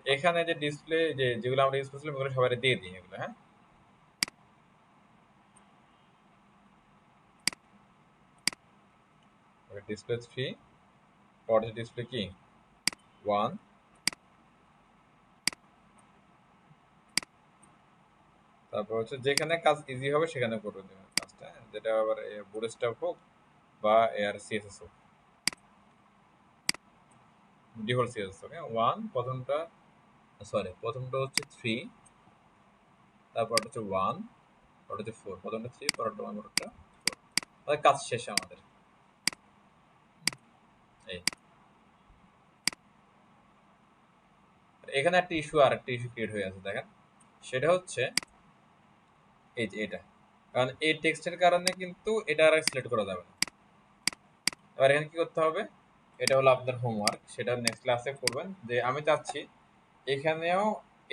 A: এখানে যে ডিসপ্লে যেগুলো আমরা ইউজ করছিলাম এগুলো সবাই দিয়ে দিই এগুলো, হ্যাঁ। ডিসপ্লে 3, পরে ডিসপ্লে কি 1, তারপর হচ্ছে যেখানে কাজ ইজি হবে সেখানে করে দেবেন কাজটা, যেটা আবার বুটস্ট্র্যাপ হোক বা এআর সিএসএস হোক, ডিফল্ট সিএসএস হোক। 1 প্রথমটা হচ্ছে 3, তারপর হচ্ছে 1, পরে হচ্ছে 4, প্রথমটা 3, পরেরটা 1, পরেরটা 4, তাহলে কাজ শেষ আমাদের। এই এখানে একটা ইস্যু ক্রিয়েট হয়ে আছে, দেখেন। সেটা হচ্ছে এই যে এটা, কারণ এই টেক্সটের কারণে কিন্তু এটা আর সিলেক্ট করা যাবে না। এবার এখানে কি করতে হবে, এটা হলো আপনার হোমওয়ার্ক, সেটা নেক্সট ক্লাসে করবেন। যে আমি চাচ্ছি এখানেও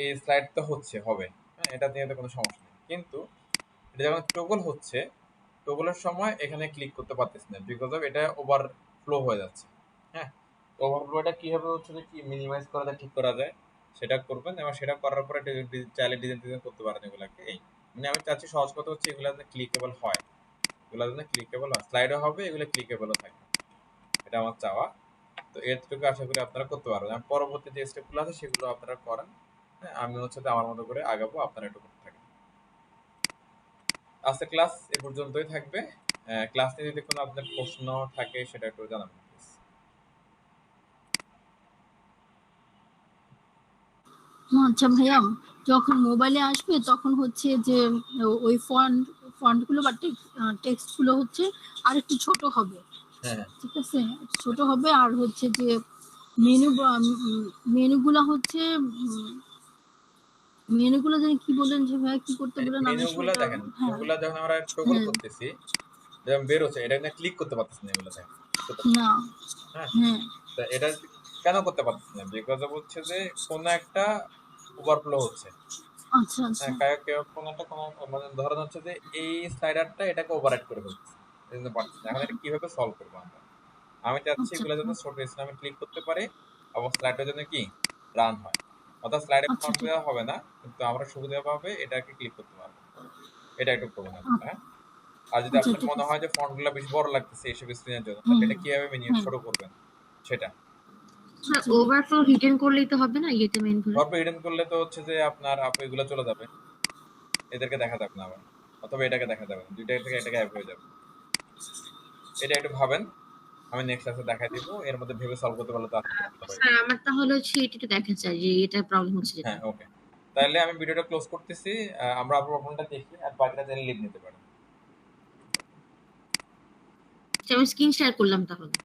A: এই স্লাইড তো হবে, হ্যাঁ, এটা নিয়ে তো কোনো সমস্যা নেই, কিন্তু এটা যখন টগল হচ্ছে, টগলের সময় এখানে ক্লিক করতে পারতেছি না, বিকজ অফ এটা ওভারফ্লো হয়ে যাচ্ছে। হ্যাঁ, ওভারফ্লোটা কিভাবে হচ্ছে যে কি মিনিমাইজ করা যায়, ঠিক করা যায়, সেটা করবেন। এবং সেটা করার পরে চাইলে ডিজাইন করতে পারেন এগুলাকে। এই মানে আমি চাচ্ছি সহজ কথা হচ্ছে এগুলো যেন ক্লিকেবল হয়, এগুলো যেন ক্লিকেবল হয়, স্লাইডও হবে, এগুলো ক্লিকেবলও থাকবে, এটা আমার চাওয়া। তো এরটুকু আশা করি আপনারা করতে পারবেন। আর পরবর্তী যে স্টেপগুলো আছে সেগুলো আপনারা করেন। হ্যাঁ, আমি হচ্ছে আমার মতো করে আগাবো, আপনারা একটু করতে থাকেন। আজকে ক্লাস এ পর্যন্তই থাকবে। ক্লাস নিয়ে যদি কোনো আপনার প্রশ্ন থাকে সেটা একটু জানাবেন প্লিজ।
F: আচ্ছা ভাইয়া, যখন মোবাইলে আসবে তখন হচ্ছে যে ওই ফন্ট গুলো বা টেক্সট গুলো হচ্ছে আর একটু ছোট হবে,
A: হ্যাঁ,
F: ঠিক আছে, ছোট হবে। আর হচ্ছে যে মেনু মেনুগুলো হচ্ছে মেনুগুলো যেন কি বলেন যে ভাইয়া, কি করতে বলেন, আমি আসলে
A: মেনুগুলা
F: এটা
A: দেখেন,
F: হ্যাঁ
A: ওগুলা যখন আমরা টগল
F: হ্যাঁ
A: করতেছি, যখন বের হচ্ছে, এটা না ক্লিক করতে পারতেছি না, এগুলো দেখেন,
F: না
A: হ্যাঁ।
F: হ্যাঁ
A: তা এটা কেন করতে পারতেছি না, বিকজ অফ হচ্ছে যে কোনো একটা ওভারফ্লো হচ্ছে।
F: আচ্ছা আচ্ছা
A: হ্যাঁ, কোনো মানে ধরেন হচ্ছে যে এই স্লাইডারটা এটাকে ওভাররাইড করে ফেলছে, এই জন্য পারতেছি না। এখন এটা কিভাবে সলভ করবো আমরা? আমি চাচ্ছি
F: আচ্ছা
A: এগুলো যাতে ছোট ইসলামে ক্লিক করতে পারে এবং স্লাইডটা যেন কি রান হয়, অর্থাৎ স্লাইডে
F: আচ্ছা
A: ফন্ট
F: ঠিক
A: দেওয়া হবে না, কিন্তু আমরা সুবিধাভাবে এটাকে ক্লিক করতে পারবো। এটা একটু করবেন আপনারা, হ্যাঁ। আর যদি
F: আচ্ছা
A: আপনার
F: ঠিক
A: মনে
F: আছে
A: হয় যে ফন্টগুলো বেশি বড় লাগতেছে এইসব স্ক্রিনের জন্য,
F: হুম
A: তাহলে এটা কিভাবে মিনিমাম
F: হ্যাঁ
A: ছোট করবেন সেটা।
E: স্যার
F: আচ্ছা
E: ওভারফ্লো রিটার্ন করলেই তো হবে না ইয়েতে মেন ধরে।
A: তারপর হিডেন করলে তো হচ্ছে যে আপনার এগুলো চলে যাবে, এদেরকে দেখা যাবে না আবার, অথবা এটাকে দেখা যাবে না, দুইটা থেকে এটা গায়েব হয়ে যাবে। এটা একটু ভাবেন, আমি নেক্সট ক্লাসে দেখাই দিব, এর মধ্যে ভেবে সলভ করতে পারলে তো আজকে ভালো হয়।
E: স্যার আমার তাহলে হচ্ছে এটা একটু দেখা চাই যে এটা প্রবলেম হচ্ছে যেটা।
A: হ্যাঁ, ওকে, তাহলে আমি ভিডিওটা ক্লোজ করতেছি। আমরা আপনার প্রবলেমটা দেখি, আর বাকিটা চাইলে লিভ নিতে পারেন।
E: আচ্ছা, আমি স্ক্রিন শেয়ার করলাম তাহলে।